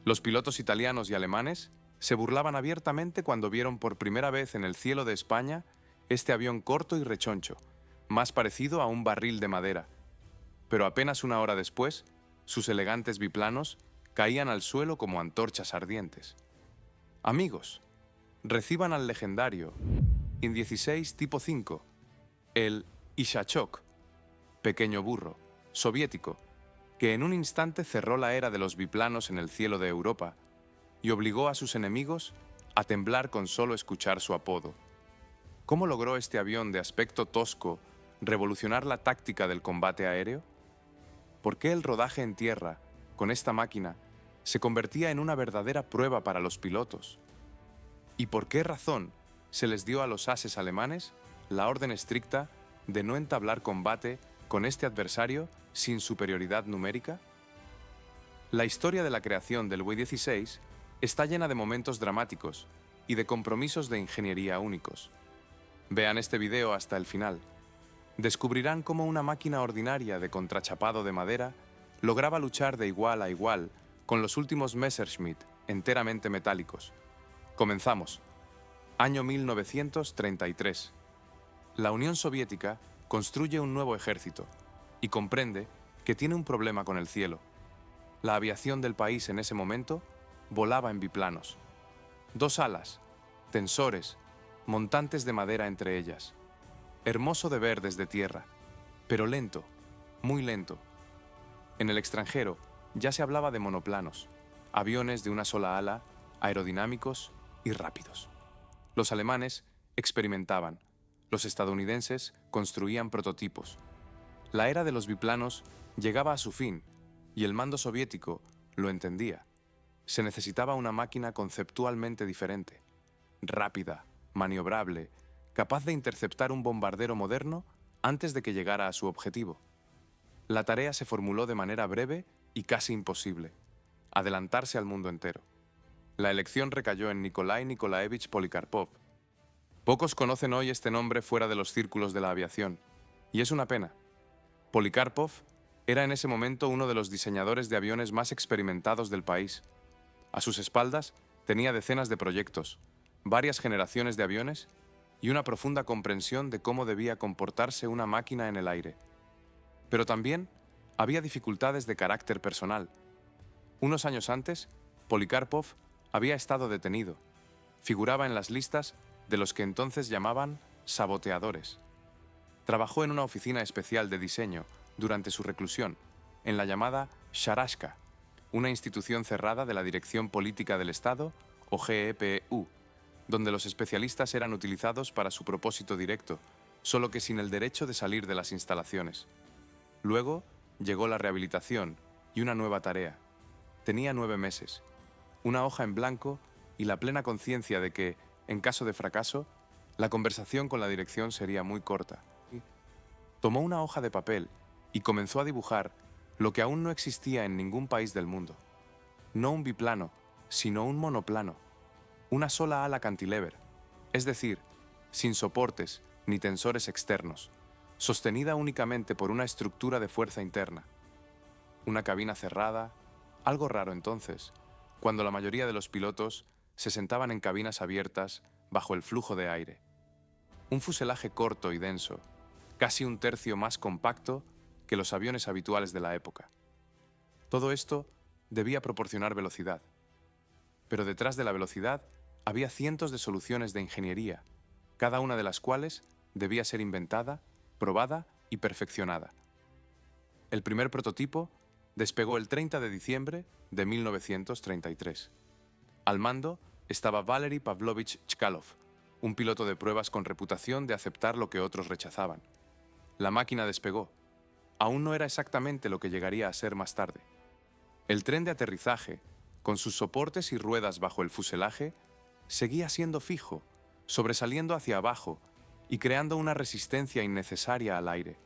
Los pilotos italianos y alemanes se burlaban abiertamente cuando vieron por primera vez en el cielo de España este avión corto y rechoncho, más parecido a un barril de madera. Pero apenas una hora después, sus elegantes biplanos caían al suelo como antorchas ardientes. Amigos, reciban al legendario In-16 tipo 5, el Ishachok, pequeño burro, soviético, que en un instante cerró la era de los biplanos en el cielo de Europa y obligó a sus enemigos a temblar con solo escuchar su apodo. ¿Cómo logró este avión de aspecto tosco revolucionar la táctica del combate aéreo? ¿Por qué el rodaje en tierra, con esta máquina, se convertía en una verdadera prueba para los pilotos? ¿Y por qué razón se les dio a los ases alemanes la orden estricta de no entablar combate con este adversario sin superioridad numérica? La historia de la creación del W-16 está llena de momentos dramáticos y de compromisos de ingeniería únicos. Vean este video hasta el final. Descubrirán cómo una máquina ordinaria de contrachapado de madera lograba luchar de igual a igual con los últimos Messerschmitt enteramente metálicos. Comenzamos. Año 1933. La Unión Soviética construye un nuevo ejército y comprende que tiene un problema con el cielo. La aviación del país en ese momento volaba en biplanos. Dos alas, tensores, montantes de madera entre ellas. Hermoso de ver desde tierra, pero lento, muy lento. En el extranjero ya se hablaba de monoplanos, aviones de una sola ala, aerodinámicos y rápidos. Los alemanes experimentaban, los estadounidenses construían prototipos. La era de los biplanos llegaba a su fin y el mando soviético lo entendía. Se necesitaba una máquina conceptualmente diferente, rápida, maniobrable, capaz de interceptar un bombardero moderno antes de que llegara a su objetivo. La tarea se formuló de manera breve y casi imposible: adelantarse al mundo entero. La elección recayó en Nikolai Nikolaevich Polikarpov. Pocos conocen hoy este nombre fuera de los círculos de la aviación, y es una pena. Polikarpov era en ese momento uno de los diseñadores de aviones más experimentados del país. A sus espaldas tenía decenas de proyectos, varias generaciones de aviones y una profunda comprensión de cómo debía comportarse una máquina en el aire. Pero también había dificultades de carácter personal. Unos años antes, Polikarpov había estado detenido. Figuraba en las listas de los que entonces llamaban saboteadores. Trabajó en una oficina especial de diseño durante su reclusión, en la llamada Sharashka, una institución cerrada de la Dirección Política del Estado, o GEPU, donde los especialistas eran utilizados para su propósito directo, solo que sin el derecho de salir de las instalaciones. Luego llegó la rehabilitación y una nueva tarea. Tenía 9 meses, una hoja en blanco y la plena conciencia de que, en caso de fracaso, la conversación con la dirección sería muy corta. Tomó una hoja de papel y comenzó a dibujar lo que aún no existía en ningún país del mundo. No un biplano, sino un monoplano. Una sola ala cantilever, es decir, sin soportes ni tensores externos, sostenida únicamente por una estructura de fuerza interna. Una cabina cerrada, algo raro entonces, cuando la mayoría de los pilotos se sentaban en cabinas abiertas bajo el flujo de aire. Un fuselaje corto y denso, casi un tercio más compacto que los aviones habituales de la época. Todo esto debía proporcionar velocidad. Pero detrás de la velocidad había cientos de soluciones de ingeniería, cada una de las cuales debía ser inventada, probada y perfeccionada. El primer prototipo despegó el 30 de diciembre de 1933. Al mando estaba Valery Pavlovich Chkalov, un piloto de pruebas con reputación de aceptar lo que otros rechazaban. La máquina despegó. Aún no era exactamente lo que llegaría a ser más tarde. El tren de aterrizaje, con sus soportes y ruedas bajo el fuselaje, seguía siendo fijo, sobresaliendo hacia abajo y creando una resistencia innecesaria al aire.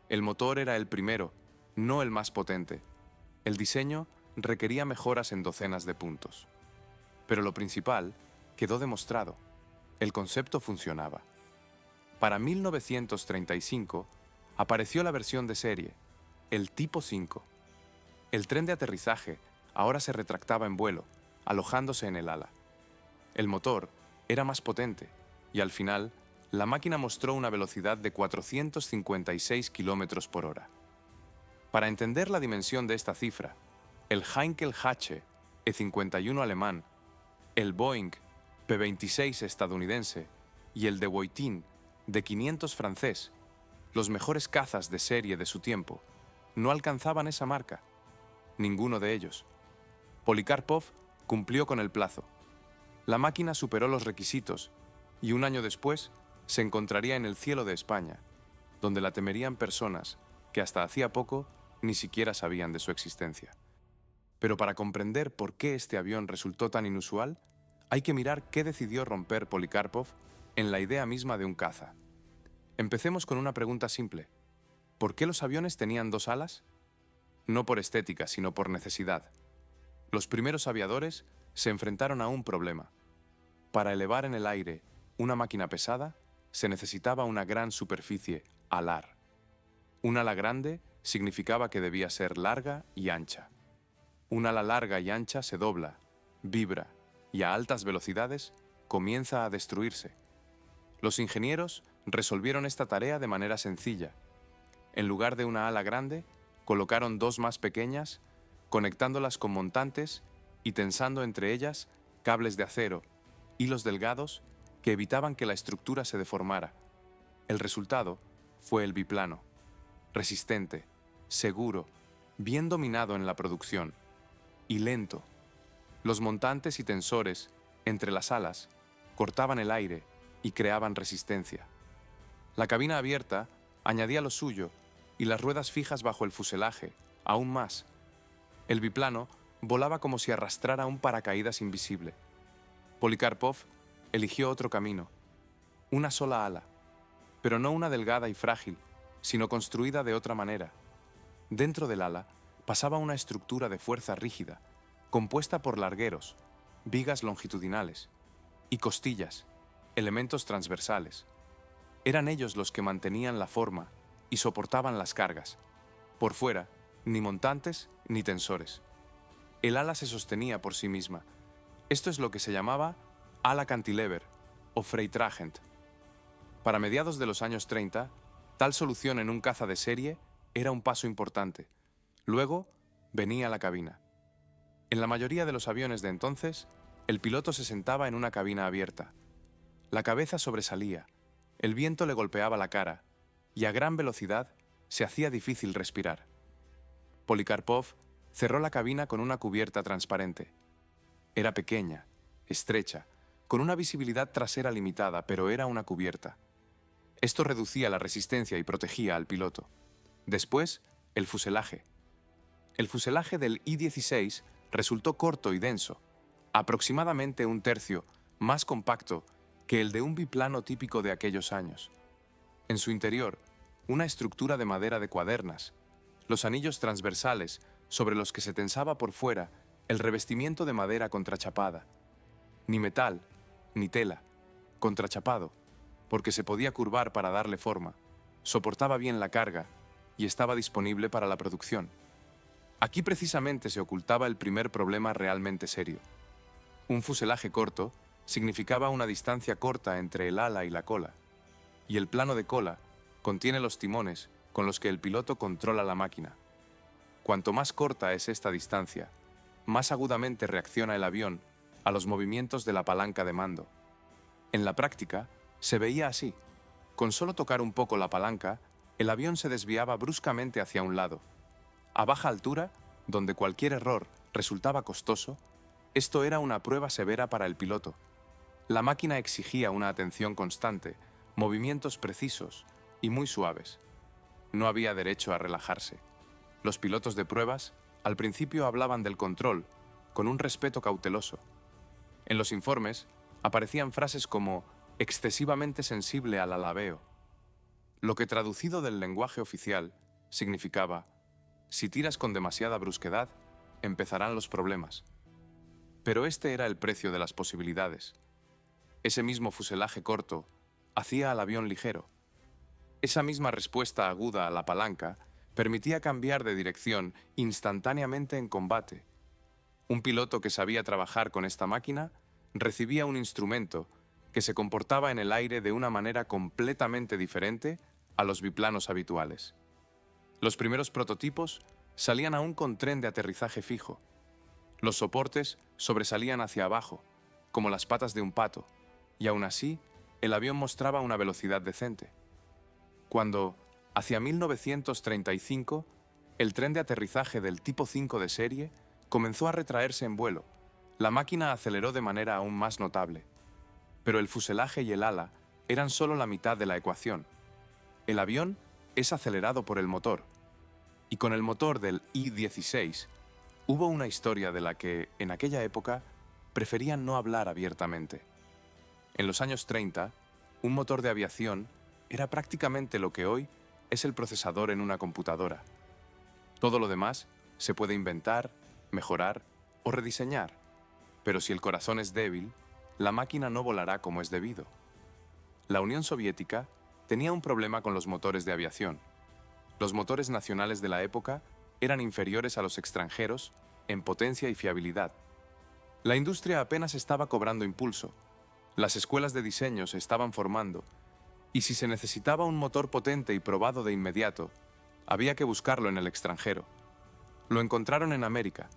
El motor era el primero, no el más potente. El diseño requería mejoras en docenas de puntos. Pero lo principal quedó demostrado: el concepto funcionaba. Para 1935 apareció la versión de serie, el Tipo 5. El tren de aterrizaje ahora se retractaba en vuelo, alojándose en el ala. El motor era más potente y al final la máquina mostró una velocidad de 456 km por hora. Para entender la dimensión de esta cifra, el Heinkel H E-51 alemán, el Boeing P-26 estadounidense y el de Dewoitin D-500 francés, los mejores cazas de serie de su tiempo, no alcanzaban esa marca. Ninguno de ellos. Polikarpov cumplió con el plazo. La máquina superó los requisitos y un año después se encontraría en el cielo de España, donde la temerían personas que hasta hacía poco ni siquiera sabían de su existencia. Pero para comprender por qué este avión resultó tan inusual, hay que mirar qué decidió romper Polikarpov en la idea misma de un caza. Empecemos con una pregunta simple. ¿Por qué los aviones tenían dos alas? No por estética, sino por necesidad. Los primeros aviadores se enfrentaron a un problema. Para elevar en el aire una máquina pesada, se necesitaba una gran superficie, alar. Un ala grande significaba que debía ser larga y ancha. Un ala larga y ancha se dobla, vibra y a altas velocidades comienza a destruirse. Los ingenieros resolvieron esta tarea de manera sencilla. En lugar de una ala grande, colocaron dos más pequeñas, conectándolas con montantes y tensando entre ellas cables de acero, hilos delgados que evitaban que la estructura se deformara. El resultado fue el biplano, resistente, seguro, bien dominado en la producción, y lento. Los montantes y tensores entre las alas cortaban el aire y creaban resistencia. La cabina abierta añadía lo suyo y las ruedas fijas bajo el fuselaje, aún más. El biplano volaba como si arrastrara un paracaídas invisible. Polikarpov eligió otro camino, una sola ala, pero no una delgada y frágil, sino construida de otra manera. Dentro del ala pasaba una estructura de fuerza rígida, compuesta por largueros, vigas longitudinales y costillas, elementos transversales. Eran ellos los que mantenían la forma y soportaban las cargas. Por fuera, ni montantes ni tensores. El ala se sostenía por sí misma. Esto es lo que se llamaba ala cantilever o Freitragend. Para mediados de los años 30, tal solución en un caza de serie era un paso importante. Luego venía la cabina. En la mayoría de los aviones de entonces, el piloto se sentaba en una cabina abierta. La cabeza sobresalía, el viento le golpeaba la cara y a gran velocidad se hacía difícil respirar. Polikarpov cerró la cabina con una cubierta transparente. Era pequeña, estrecha, con una visibilidad trasera limitada, pero era una cubierta. Esto reducía la resistencia y protegía al piloto. Después, el fuselaje. El fuselaje del I-16 resultó corto y denso, aproximadamente un tercio más compacto que el de un biplano típico de aquellos años. En su interior, una estructura de madera de cuadernas, los anillos transversales sobre los que se tensaba por fuera el revestimiento de madera contrachapada. Ni metal, ni tela, contrachapado, porque se podía curvar para darle forma, soportaba bien la carga y estaba disponible para la producción. Aquí precisamente se ocultaba el primer problema realmente serio. Un fuselaje corto significaba una distancia corta entre el ala y la cola, y el plano de cola contiene los timones con los que el piloto controla la máquina. Cuanto más corta es esta distancia, más agudamente reacciona el avión a los movimientos de la palanca de mando. En la práctica, se veía así. Con solo tocar un poco la palanca, el avión se desviaba bruscamente hacia un lado. A baja altura, donde cualquier error resultaba costoso, esto era una prueba severa para el piloto. La máquina exigía una atención constante, movimientos precisos y muy suaves. No había derecho a relajarse. Los pilotos de pruebas al principio hablaban del control, con un respeto cauteloso. En los informes aparecían frases como excesivamente sensible al alabeo, lo que traducido del lenguaje oficial significaba: si tiras con demasiada brusquedad, empezarán los problemas. Pero este era el precio de las posibilidades. Ese mismo fuselaje corto hacía al avión ligero. Esa misma respuesta aguda a la palanca permitía cambiar de dirección instantáneamente en combate. Un piloto que sabía trabajar con esta máquina recibía un instrumento que se comportaba en el aire de una manera completamente diferente a los biplanos habituales. Los primeros prototipos salían aún con tren de aterrizaje fijo. Los soportes sobresalían hacia abajo, como las patas de un pato, y aún así, el avión mostraba una velocidad decente. Cuando, hacia 1935, el tren de aterrizaje del tipo 5 de serie comenzó a retraerse en vuelo, la máquina aceleró de manera aún más notable. Pero el fuselaje y el ala eran solo la mitad de la ecuación. El avión es acelerado por el motor. Y con el motor del I-16 hubo una historia de la que, en aquella época, preferían no hablar abiertamente. En los años 30, un motor de aviación era prácticamente lo que hoy es el procesador en una computadora. Todo lo demás se puede inventar, mejorar o rediseñar, pero si el corazón es débil, la máquina no volará como es debido. La Unión Soviética tenía un problema con los motores de aviación. Los motores nacionales de la época eran inferiores a los extranjeros en potencia y fiabilidad. La industria apenas estaba cobrando impulso. Las escuelas de diseño se estaban formando, y si se necesitaba un motor potente y probado de inmediato, había que buscarlo en el extranjero. Lo encontraron en América.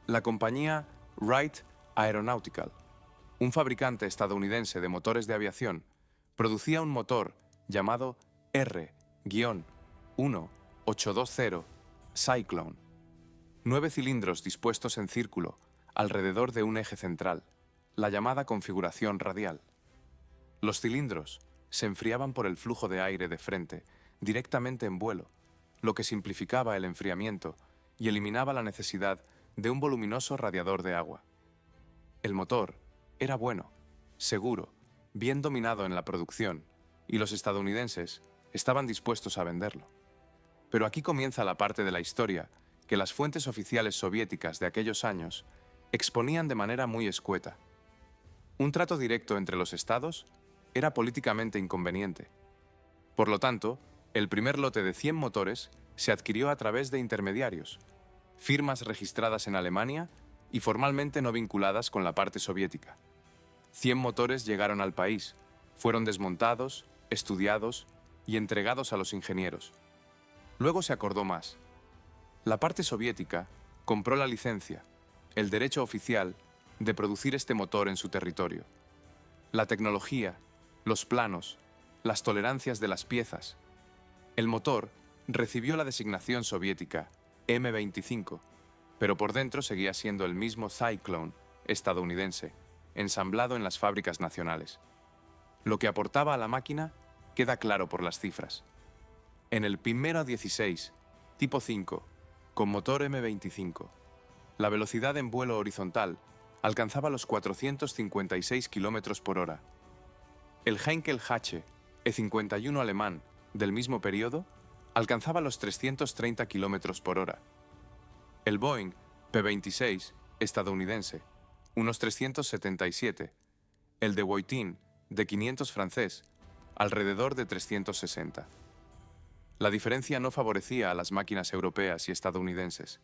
La compañía Wright Aeronautical, un fabricante estadounidense de motores de aviación, producía un motor llamado R-1820 Cyclone. 9 cilindros dispuestos en círculo alrededor de un eje central, la llamada configuración radial. Los cilindros se enfriaban por el flujo de aire de frente, directamente en vuelo, lo que simplificaba el enfriamiento y eliminaba la necesidad de un voluminoso radiador de agua. El motor era bueno, seguro, bien dominado en la producción, y los estadounidenses estaban dispuestos a venderlo. Pero aquí comienza la parte de la historia que las fuentes oficiales soviéticas de aquellos años exponían de manera muy escueta. Un trato directo entre los estados era políticamente inconveniente. Por lo tanto, el primer lote de 100 motores se adquirió a través de intermediarios, firmas registradas en Alemania y formalmente no vinculadas con la parte soviética. 100 motores llegaron al país, fueron desmontados, estudiados y entregados a los ingenieros. Luego se acordó más. La parte soviética compró la licencia, el derecho oficial, de producir este motor en su territorio. La tecnología, los planos, las tolerancias de las piezas. El motor recibió la designación soviética M25, pero por dentro seguía siendo el mismo Cyclone estadounidense, ensamblado en las fábricas nacionales. Lo que aportaba a la máquina queda claro por las cifras. En el primero 16, tipo 5, con motor M25, la velocidad en vuelo horizontal alcanzaba los 456 km por hora. El Heinkel H E51 alemán del mismo periodo alcanzaba los 330 km por hora. El Boeing P-26 estadounidense, unos 377. El de Woitin, de 500 francés, alrededor de 360. La diferencia no favorecía a las máquinas europeas y estadounidenses.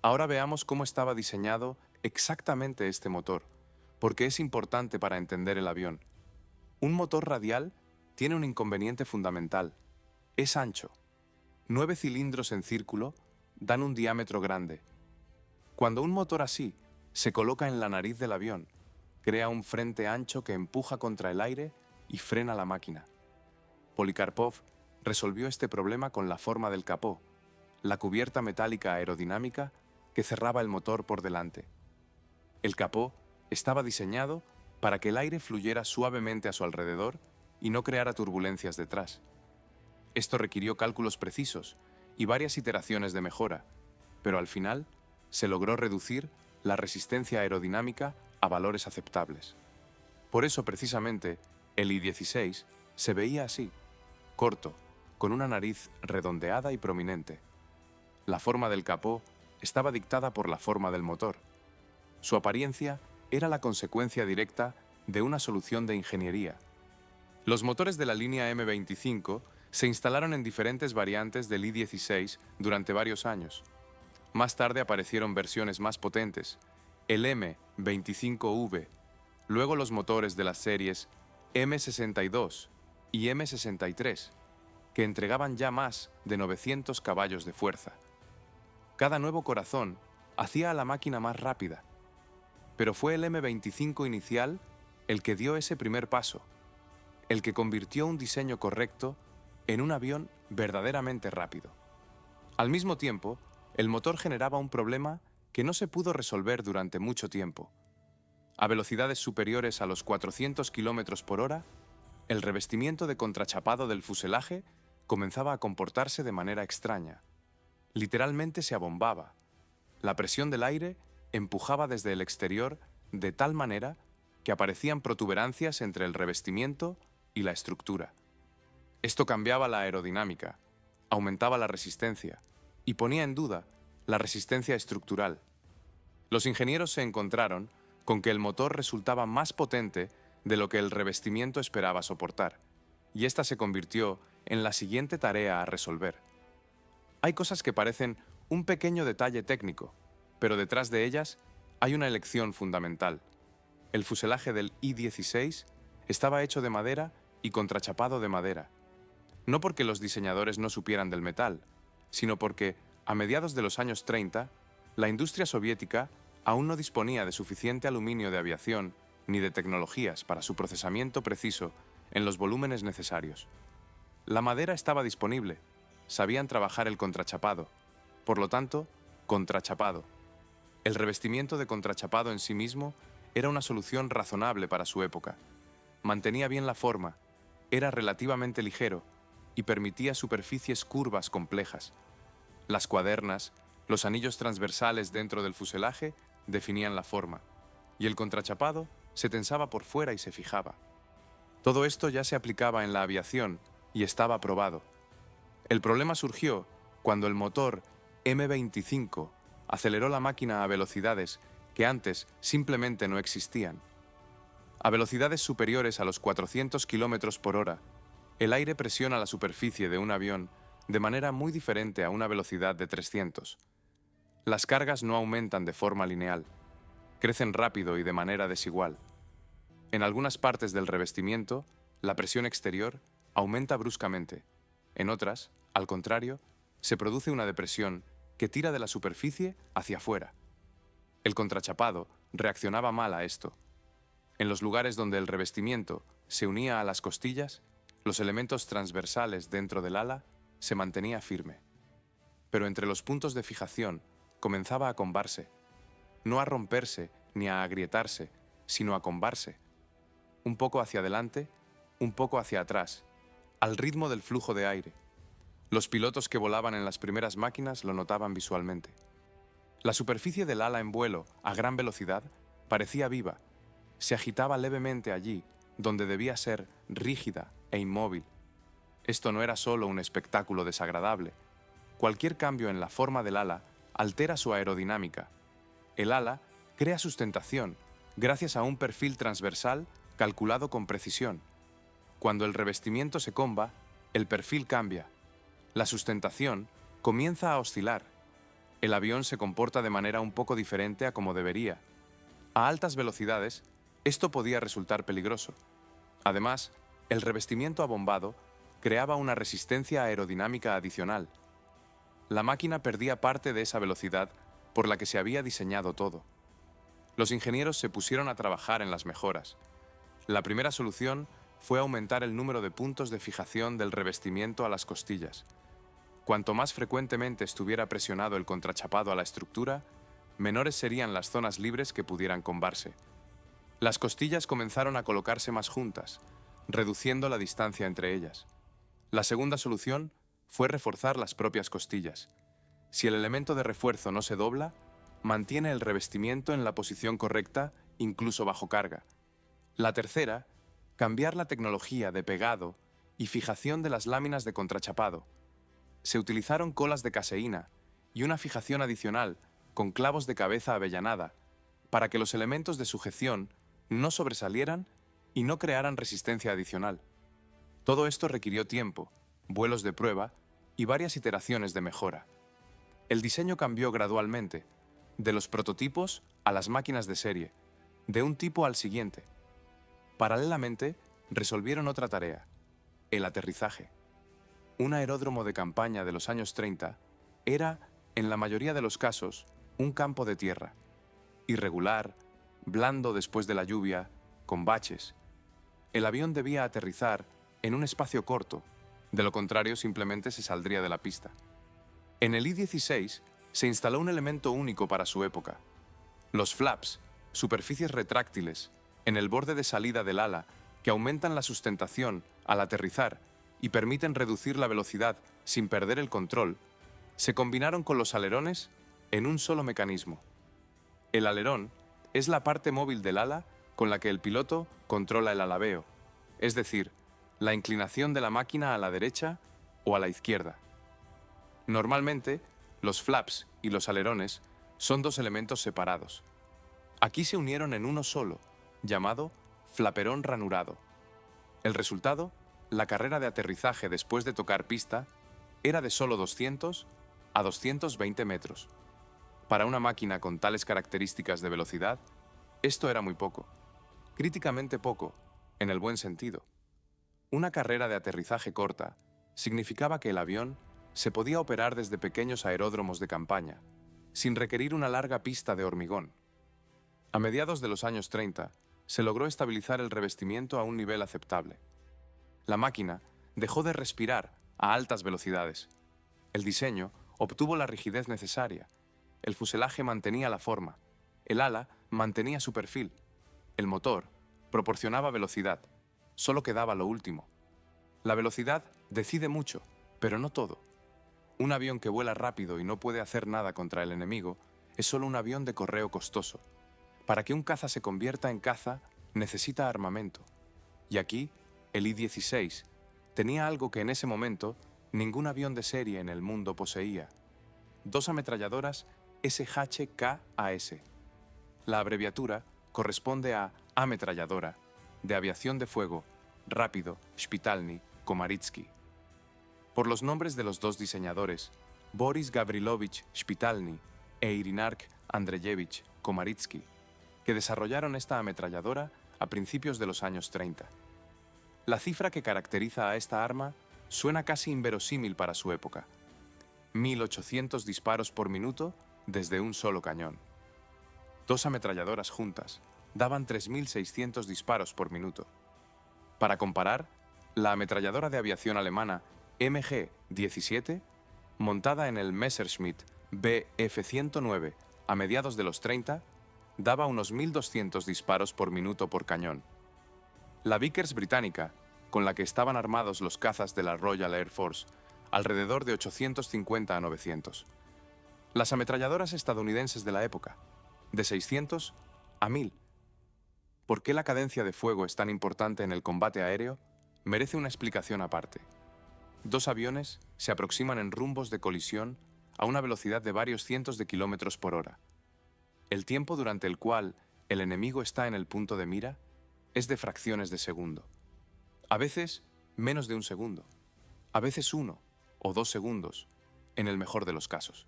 Ahora veamos cómo estaba diseñado exactamente este motor, porque es importante para entender el avión. Un motor radial tiene un inconveniente fundamental. Es ancho. 9 cilindros en círculo dan un diámetro grande. Cuando un motor así se coloca en la nariz del avión, crea un frente ancho que empuja contra el aire y frena la máquina. Polikarpov resolvió este problema con la forma del capó, la cubierta metálica aerodinámica que cerraba el motor por delante. El capó estaba diseñado para que el aire fluyera suavemente a su alrededor y no creara turbulencias detrás. Esto requirió cálculos precisos y varias iteraciones de mejora, pero al final se logró reducir la resistencia aerodinámica a valores aceptables. Por eso, precisamente, el I-16 se veía así, corto, con una nariz redondeada y prominente. La forma del capó estaba dictada por la forma del motor. Su apariencia era la consecuencia directa de una solución de ingeniería. Los motores de la línea M25 se instalaron en diferentes variantes del I-16 durante varios años. Más tarde aparecieron versiones más potentes, el M25V, luego los motores de las series M62 y M63, que entregaban ya más de 900 caballos de fuerza. Cada nuevo corazón hacía a la máquina más rápida, pero fue el M25 inicial el que dio ese primer paso, el que convirtió un diseño correcto en un avión verdaderamente rápido. Al mismo tiempo, el motor generaba un problema que no se pudo resolver durante mucho tiempo. A velocidades superiores a los 400 km por hora, el revestimiento de contrachapado del fuselaje comenzaba a comportarse de manera extraña. Literalmente se abombaba. La presión del aire empujaba desde el exterior de tal manera que aparecían protuberancias entre el revestimiento y la estructura. Esto cambiaba la aerodinámica, aumentaba la resistencia y ponía en duda la resistencia estructural. Los ingenieros se encontraron con que el motor resultaba más potente de lo que el revestimiento esperaba soportar, y esta se convirtió en la siguiente tarea a resolver. Hay cosas que parecen un pequeño detalle técnico, pero detrás de ellas hay una elección fundamental. El fuselaje del I-16 estaba hecho de madera y contrachapado de madera. No porque los diseñadores no supieran del metal, sino porque, a mediados de los años 30, la industria soviética aún no disponía de suficiente aluminio de aviación ni de tecnologías para su procesamiento preciso en los volúmenes necesarios. La madera estaba disponible, sabían trabajar el contrachapado, por lo tanto, contrachapado. El revestimiento de contrachapado en sí mismo era una solución razonable para su época. Mantenía bien la forma, era relativamente ligero y permitía superficies curvas complejas. Las cuadernas, los anillos transversales dentro del fuselaje definían la forma, y el contrachapado se tensaba por fuera y se fijaba. Todo esto ya se aplicaba en la aviación y estaba probado. El problema surgió cuando el motor M25 aceleró la máquina a velocidades que antes simplemente no existían. A velocidades superiores a los 400 km por hora, el aire presiona la superficie de un avión de manera muy diferente a una velocidad de 300. Las cargas no aumentan de forma lineal, crecen rápido y de manera desigual. En algunas partes del revestimiento, la presión exterior aumenta bruscamente. En otras, al contrario, se produce una depresión que tira de la superficie hacia afuera. El contrachapado reaccionaba mal a esto. En los lugares donde el revestimiento se unía a las costillas, los elementos transversales dentro del ala se mantenía firme. Pero entre los puntos de fijación comenzaba a combarse, no a romperse ni a agrietarse, sino a combarse. Un poco hacia adelante, un poco hacia atrás, al ritmo del flujo de aire. Los pilotos que volaban en las primeras máquinas lo notaban visualmente. La superficie del ala en vuelo a gran velocidad parecía viva, se agitaba levemente allí, donde debía ser rígida e inmóvil. Esto no era solo un espectáculo desagradable. Cualquier cambio en la forma del ala altera su aerodinámica. El ala crea sustentación gracias a un perfil transversal calculado con precisión. Cuando el revestimiento se comba, el perfil cambia. La sustentación comienza a oscilar. El avión se comporta de manera un poco diferente a como debería. A altas velocidades, esto podía resultar peligroso. Además, el revestimiento abombado creaba una resistencia aerodinámica adicional. La máquina perdía parte de esa velocidad por la que se había diseñado todo. Los ingenieros se pusieron a trabajar en las mejoras. La primera solución fue aumentar el número de puntos de fijación del revestimiento a las costillas. Cuanto más frecuentemente estuviera presionado el contrachapado a la estructura, menores serían las zonas libres que pudieran combarse. Las costillas comenzaron a colocarse más juntas, reduciendo la distancia entre ellas. La segunda solución fue reforzar las propias costillas. Si el elemento de refuerzo no se dobla, mantiene el revestimiento en la posición correcta, incluso bajo carga. La tercera, cambiar la tecnología de pegado y fijación de las láminas de contrachapado. Se utilizaron colas de caseína y una fijación adicional con clavos de cabeza avellanada para que los elementos de sujeción no sobresalieran y no crearan resistencia adicional. Todo esto requirió tiempo, vuelos de prueba y varias iteraciones de mejora. El diseño cambió gradualmente, de los prototipos a las máquinas de serie, de un tipo al siguiente. Paralelamente, resolvieron otra tarea, el aterrizaje. Un aeródromo de campaña de los años 30 era, en la mayoría de los casos, un campo de tierra, irregular, blando después de la lluvia, con baches. El avión debía aterrizar en un espacio corto, de lo contrario simplemente se saldría de la pista. En el I-16 se instaló un elemento único para su época. Los flaps, superficies retráctiles, en el borde de salida del ala, que aumentan la sustentación al aterrizar y permiten reducir la velocidad sin perder el control, se combinaron con los alerones en un solo mecanismo. El alerón es la parte móvil del ala con la que el piloto controla el alabeo, es decir, la inclinación de la máquina a la derecha o a la izquierda. Normalmente, los flaps y los alerones son dos elementos separados. Aquí se unieron en uno solo, llamado flaperón ranurado. El resultado, la carrera de aterrizaje después de tocar pista, era de solo 200 a 220 metros. Para una máquina con tales características de velocidad, esto era muy poco. Críticamente poco, en el buen sentido. Una carrera de aterrizaje corta significaba que el avión se podía operar desde pequeños aeródromos de campaña, sin requerir una larga pista de hormigón. A mediados de los años 30, se logró estabilizar el revestimiento a un nivel aceptable. La máquina dejó de respirar a altas velocidades. El diseño obtuvo la rigidez necesaria. El fuselaje mantenía la forma. El ala mantenía su perfil. El motor proporcionaba velocidad. Solo quedaba lo último. La velocidad decide mucho, pero no todo. Un avión que vuela rápido y no puede hacer nada contra el enemigo es solo un avión de correo costoso. Para que un caza se convierta en caza, necesita armamento. Y aquí, el I-16 tenía algo que en ese momento ningún avión de serie en el mundo poseía: dos ametralladoras SHK-AS. La abreviatura corresponde a ametralladora, de aviación de fuego, rápido, Szpitalny, Komaritsky. Por los nombres de los dos diseñadores, Boris Gavrilovich Szpitalny e Irinark Andreyevich Komaritsky, que desarrollaron esta ametralladora a principios de los años 30. La cifra que caracteriza a esta arma suena casi inverosímil para su época: 1.800 disparos por minuto desde un solo cañón. Dos ametralladoras juntas daban 3.600 disparos por minuto. Para comparar, la ametralladora de aviación alemana MG-17, montada en el Messerschmitt Bf-109 a mediados de los 30, daba unos 1.200 disparos por minuto por cañón. La Vickers británica, con la que estaban armados los cazas de la Royal Air Force, alrededor de 850 a 900. Las ametralladoras estadounidenses de la época, de 600 a 1.000. ¿Por qué la cadencia de fuego es tan importante en el combate aéreo? Merece una explicación aparte. Dos aviones se aproximan en rumbos de colisión a una velocidad de varios cientos de kilómetros por hora. El tiempo durante el cual el enemigo está en el punto de mira es de fracciones de segundo. A veces, menos de un segundo. A veces 1 o 2 segundos, en el mejor de los casos.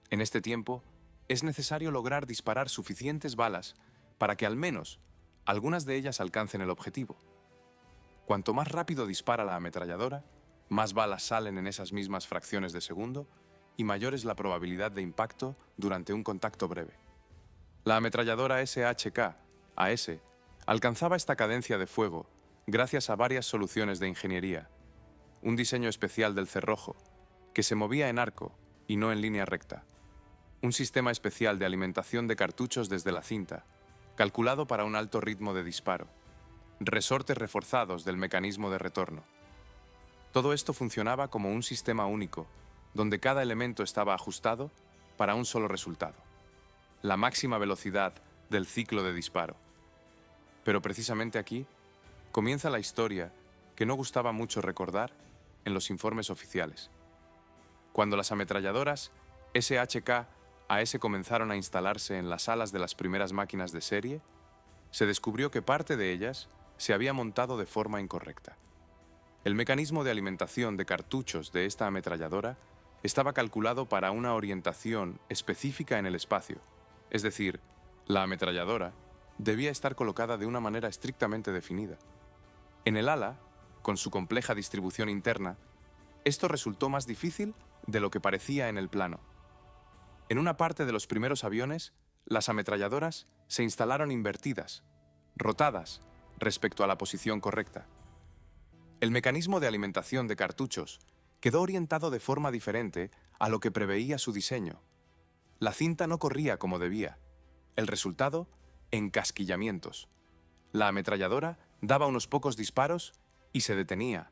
En este tiempo, es necesario lograr disparar suficientes balas para que al menos algunas de ellas alcancen el objetivo. Cuanto más rápido dispara la ametralladora, más balas salen en esas mismas fracciones de segundo y mayor es la probabilidad de impacto durante un contacto breve. La ametralladora SHK-AS alcanzaba esta cadencia de fuego gracias a varias soluciones de ingeniería. Un diseño especial del cerrojo, que se movía en arco y no en línea recta. Un sistema especial de alimentación de cartuchos desde la cinta, calculado para un alto ritmo de disparo. Resortes reforzados del mecanismo de retorno. Todo esto funcionaba como un sistema único, donde cada elemento estaba ajustado para un solo resultado: la máxima velocidad del ciclo de disparo. Pero precisamente aquí comienza la historia que no gustaba mucho recordar en los informes oficiales. Cuando las ametralladoras SHK-AS comenzaron a instalarse en las alas de las primeras máquinas de serie, se descubrió que parte de ellas se había montado de forma incorrecta. El mecanismo de alimentación de cartuchos de esta ametralladora estaba calculado para una orientación específica en el espacio, es decir, la ametralladora debía estar colocada de una manera estrictamente definida. En el ala, con su compleja distribución interna, esto resultó más difícil de lo que parecía en el plano. En una parte de los primeros aviones, las ametralladoras se instalaron invertidas, rotadas, respecto a la posición correcta. El mecanismo de alimentación de cartuchos quedó orientado de forma diferente a lo que preveía su diseño. La cinta no corría como debía. El resultado, encasquillamientos. La ametralladora daba unos pocos disparos y se detenía,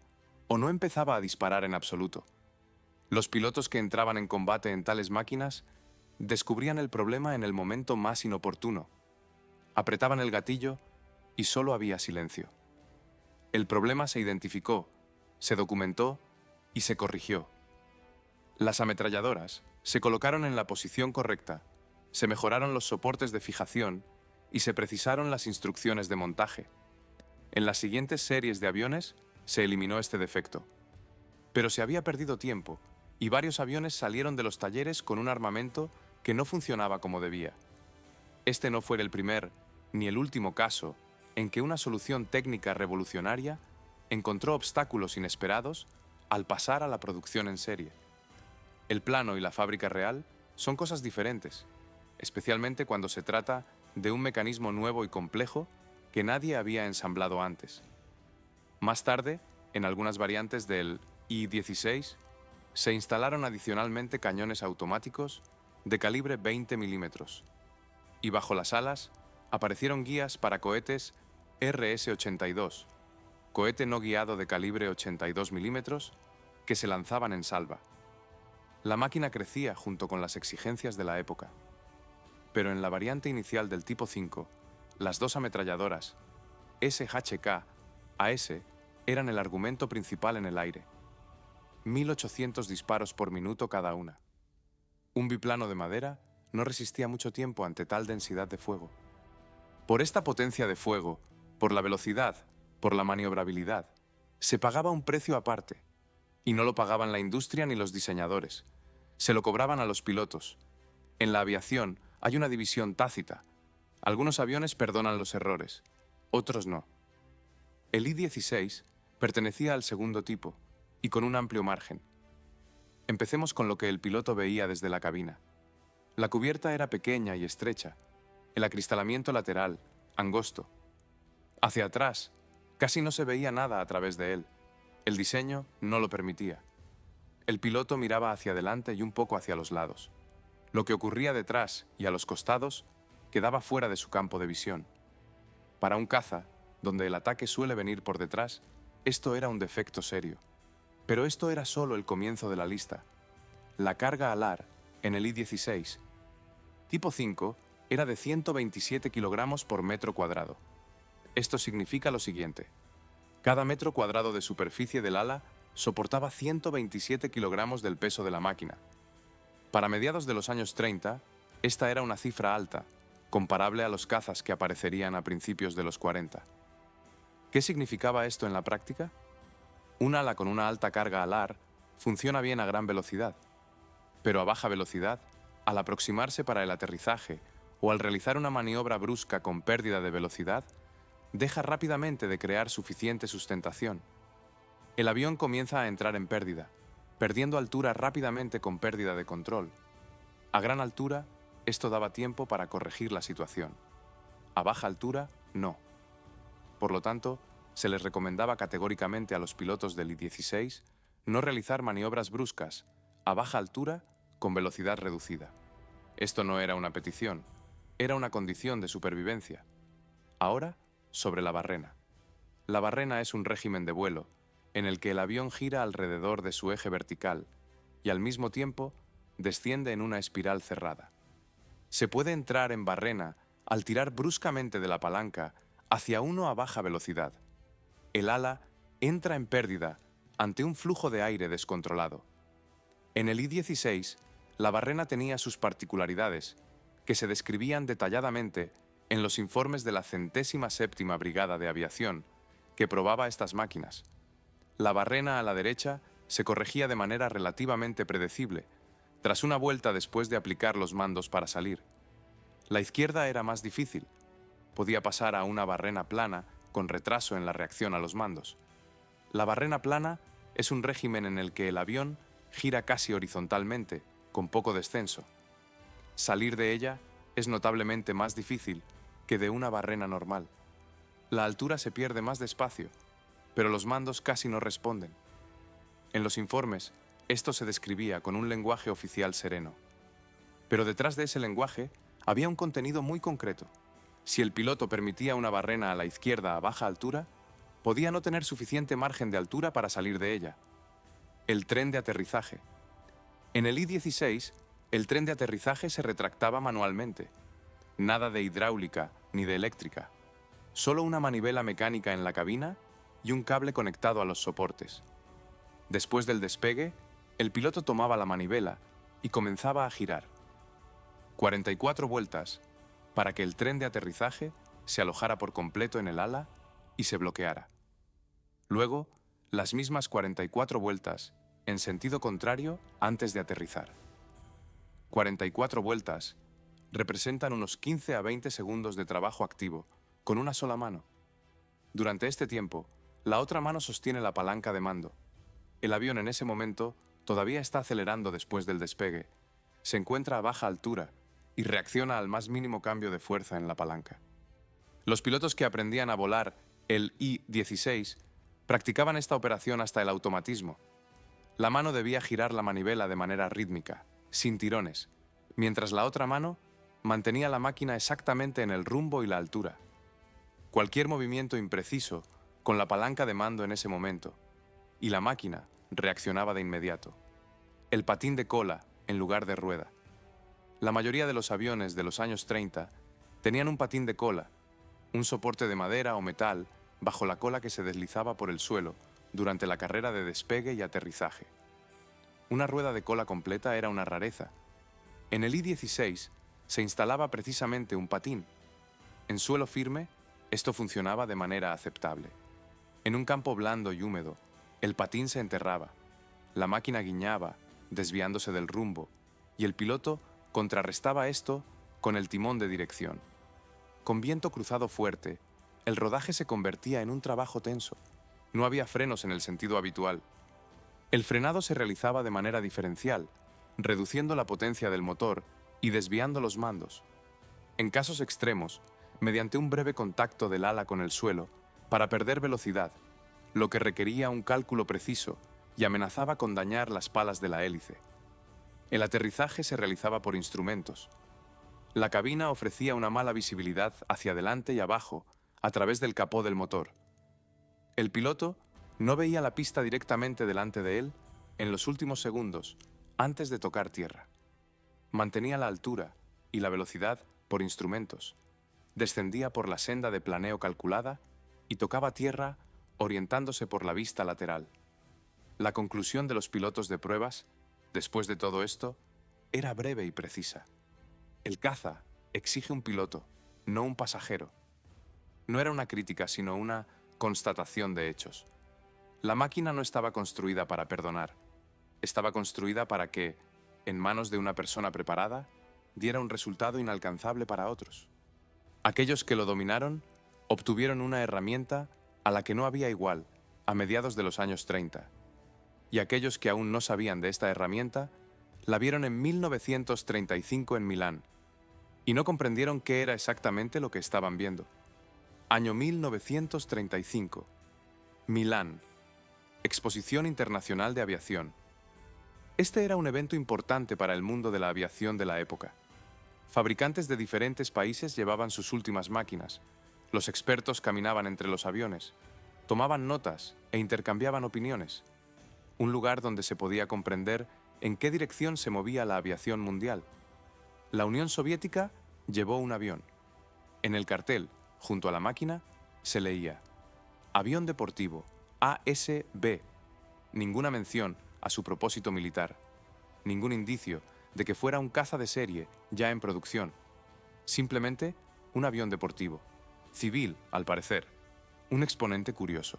o no empezaba a disparar en absoluto. Los pilotos que entraban en combate en tales máquinas descubrían el problema en el momento más inoportuno. Apretaban el gatillo y solo había silencio. El problema se identificó, se documentó y se corrigió. Las ametralladoras se colocaron en la posición correcta, se mejoraron los soportes de fijación y se precisaron las instrucciones de montaje. En las siguientes series de aviones se eliminó este defecto. Pero se había perdido tiempo y varios aviones salieron de los talleres con un armamento que no funcionaba como debía. Este no fue el primer ni el último caso en que una solución técnica revolucionaria encontró obstáculos inesperados al pasar a la producción en serie. El plano y la fábrica real son cosas diferentes, especialmente cuando se trata de un mecanismo nuevo y complejo que nadie había ensamblado antes. Más tarde, en algunas variantes del I-16, se instalaron adicionalmente cañones automáticos de calibre 20 milímetros, y bajo las alas aparecieron guías para cohetes RS-82, cohete no guiado de calibre 82 milímetros, que se lanzaban en salva. La máquina crecía junto con las exigencias de la época. Pero en la variante inicial del tipo 5, las dos ametralladoras SHK-AS eran el argumento principal en el aire. 1800 disparos por minuto cada una. Un biplano de madera no resistía mucho tiempo ante tal densidad de fuego. Por esta potencia de fuego, por la velocidad, por la maniobrabilidad, se pagaba un precio aparte. Y no lo pagaban la industria ni los diseñadores. Se lo cobraban a los pilotos. En la aviación hay una división tácita. Algunos aviones perdonan los errores, otros no. El I-16 pertenecía al segundo tipo, y con un amplio margen. Empecemos con lo que el piloto veía desde la cabina. La cubierta era pequeña y estrecha, el acristalamiento lateral, angosto. Hacia atrás, casi no se veía nada a través de él. El diseño no lo permitía. El piloto miraba hacia adelante y un poco hacia los lados. Lo que ocurría detrás y a los costados quedaba fuera de su campo de visión. Para un caza, donde el ataque suele venir por detrás, esto era un defecto serio. Pero esto era solo el comienzo de la lista. La carga alar en el I-16, tipo 5, era de 127 kilogramos por metro cuadrado. Esto significa lo siguiente. Cada metro cuadrado de superficie del ala soportaba 127 kilogramos del peso de la máquina. Para mediados de los años 30, esta era una cifra alta, comparable a los cazas que aparecerían a principios de los 40. ¿Qué significaba esto en la práctica? Un ala con una alta carga alar funciona bien a gran velocidad, pero a baja velocidad, al aproximarse para el aterrizaje o al realizar una maniobra brusca con pérdida de velocidad, deja rápidamente de crear suficiente sustentación. El avión comienza a entrar en pérdida, perdiendo altura rápidamente con pérdida de control. A gran altura, esto daba tiempo para corregir la situación. A baja altura, no. Por lo tanto, se les recomendaba categóricamente a los pilotos del I-16 no realizar maniobras bruscas, a baja altura, con velocidad reducida. Esto no era una petición, era una condición de supervivencia. Ahora, sobre la barrena. La barrena es un régimen de vuelo en el que el avión gira alrededor de su eje vertical y al mismo tiempo desciende en una espiral cerrada. Se puede entrar en barrena al tirar bruscamente de la palanca hacia uno a baja velocidad. El ala entra en pérdida ante un flujo de aire descontrolado. En el I-16, la barrena tenía sus particularidades, que se describían detalladamente en los informes de la 107ª Brigada de Aviación, que probaba estas máquinas. La barrena a la derecha se corregía de manera relativamente predecible, tras una vuelta después de aplicar los mandos para salir. La izquierda era más difícil. Podía pasar a una barrena plana con retraso en la reacción a los mandos. La barrena plana es un régimen en el que el avión gira casi horizontalmente, con poco descenso. Salir de ella es notablemente más difícil que de una barrena normal. La altura se pierde más despacio, pero los mandos casi no responden. En los informes, esto se describía con un lenguaje oficial sereno. Pero detrás de ese lenguaje había un contenido muy concreto. Si el piloto permitía una barrena a la izquierda a baja altura, podía no tener suficiente margen de altura para salir de ella. El tren de aterrizaje. En el I-16, el tren de aterrizaje se retractaba manualmente. Nada de hidráulica ni de eléctrica. Solo una manivela mecánica en la cabina y un cable conectado a los soportes. Después del despegue, el piloto tomaba la manivela y comenzaba a girar. 44 vueltas para que el tren de aterrizaje se alojara por completo en el ala y se bloqueara. Luego, las mismas 44 vueltas en sentido contrario antes de aterrizar. 44 vueltas representan unos 15 a 20 segundos de trabajo activo, con una sola mano. Durante este tiempo, la otra mano sostiene la palanca de mando. El avión en ese momento todavía está acelerando después del despegue, se encuentra a baja altura y reacciona al más mínimo cambio de fuerza en la palanca. Los pilotos que aprendían a volar el I-16 practicaban esta operación hasta el automatismo. La mano debía girar la manivela de manera rítmica, sin tirones, mientras la otra mano mantenía la máquina exactamente en el rumbo y la altura. Cualquier movimiento impreciso con la palanca de mando en ese momento, y la máquina reaccionaba de inmediato. El patín de cola en lugar de rueda. La mayoría de los aviones de los años 30 tenían un patín de cola, un soporte de madera o metal bajo la cola que se deslizaba por el suelo durante la carrera de despegue y aterrizaje. Una rueda de cola completa era una rareza. En el I-16 se instalaba precisamente un patín. En suelo firme, esto funcionaba de manera aceptable. En un campo blando y húmedo, el patín se enterraba, la máquina guiñaba, desviándose del rumbo, y el piloto contrarrestaba esto con el timón de dirección. Con viento cruzado fuerte, el rodaje se convertía en un trabajo tenso. No había frenos en el sentido habitual. El frenado se realizaba de manera diferencial, reduciendo la potencia del motor y desviando los mandos. En casos extremos, mediante un breve contacto del ala con el suelo, para perder velocidad, lo que requería un cálculo preciso y amenazaba con dañar las palas de la hélice. El aterrizaje se realizaba por instrumentos. La cabina ofrecía una mala visibilidad hacia adelante y abajo a través del capó del motor. El piloto no veía la pista directamente delante de él en los últimos segundos antes de tocar tierra. Mantenía la altura y la velocidad por instrumentos. Descendía por la senda de planeo calculada y tocaba tierra orientándose por la vista lateral. La conclusión de los pilotos de pruebas, después de todo esto, era breve y precisa. El caza exige un piloto, no un pasajero. No era una crítica, sino una constatación de hechos. La máquina no estaba construida para perdonar. Estaba construida para que, en manos de una persona preparada, diera un resultado inalcanzable para otros. Aquellos que lo dominaron obtuvieron una herramienta a la que no había igual a mediados de los años 30. Y aquellos que aún no sabían de esta herramienta la vieron en 1935 en Milán y no comprendieron qué era exactamente lo que estaban viendo. Año 1935. Milán. Exposición Internacional de Aviación. Este era un evento importante para el mundo de la aviación de la época. Fabricantes de diferentes países llevaban sus últimas máquinas. Los expertos caminaban entre los aviones, tomaban notas e intercambiaban opiniones. Un lugar donde se podía comprender en qué dirección se movía la aviación mundial. La Unión Soviética llevó un avión. En el cartel, junto a la máquina, se leía Avión deportivo, ASB. Ninguna mención a su propósito militar. Ningún indicio de que fuera un caza de serie ya en producción. Simplemente un avión deportivo. Civil, al parecer. Un exponente curioso.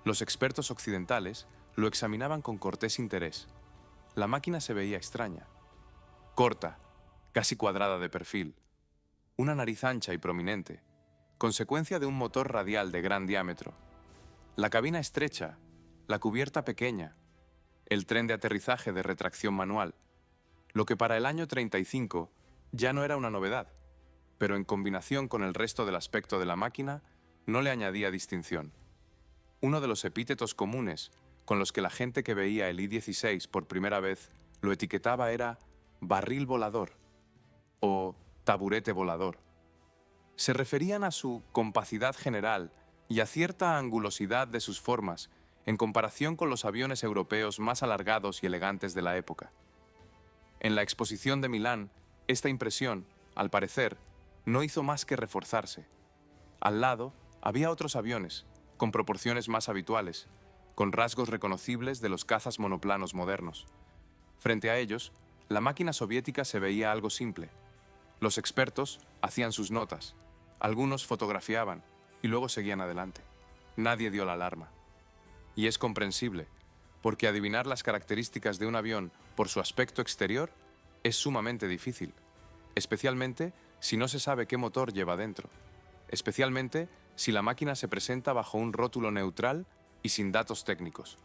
Los expertos occidentales lo examinaban con cortés interés. La máquina se veía extraña. Corta, casi cuadrada de perfil, una nariz ancha y prominente, consecuencia de un motor radial de gran diámetro. La cabina estrecha, la cubierta pequeña, el tren de aterrizaje de retracción manual, lo que para el año 35 ya no era una novedad, pero en combinación con el resto del aspecto de la máquina no le añadía distinción. Uno de los epítetos comunes con los que la gente que veía el I-16 por primera vez lo etiquetaba era barril volador o taburete volador. Se referían a su compacidad general y a cierta angulosidad de sus formas en comparación con los aviones europeos más alargados y elegantes de la época. En la exposición de Milán, esta impresión, al parecer, no hizo más que reforzarse. Al lado había otros aviones, con proporciones más habituales, con rasgos reconocibles de los cazas monoplanos modernos. Frente a ellos, la máquina soviética se veía algo simple. Los expertos hacían sus notas, algunos fotografiaban y luego seguían adelante. Nadie dio la alarma. Y es comprensible, porque adivinar las características de un avión por su aspecto exterior es sumamente difícil, especialmente si no se sabe qué motor lleva dentro, especialmente si la máquina se presenta bajo un rótulo neutral y sin datos técnicos.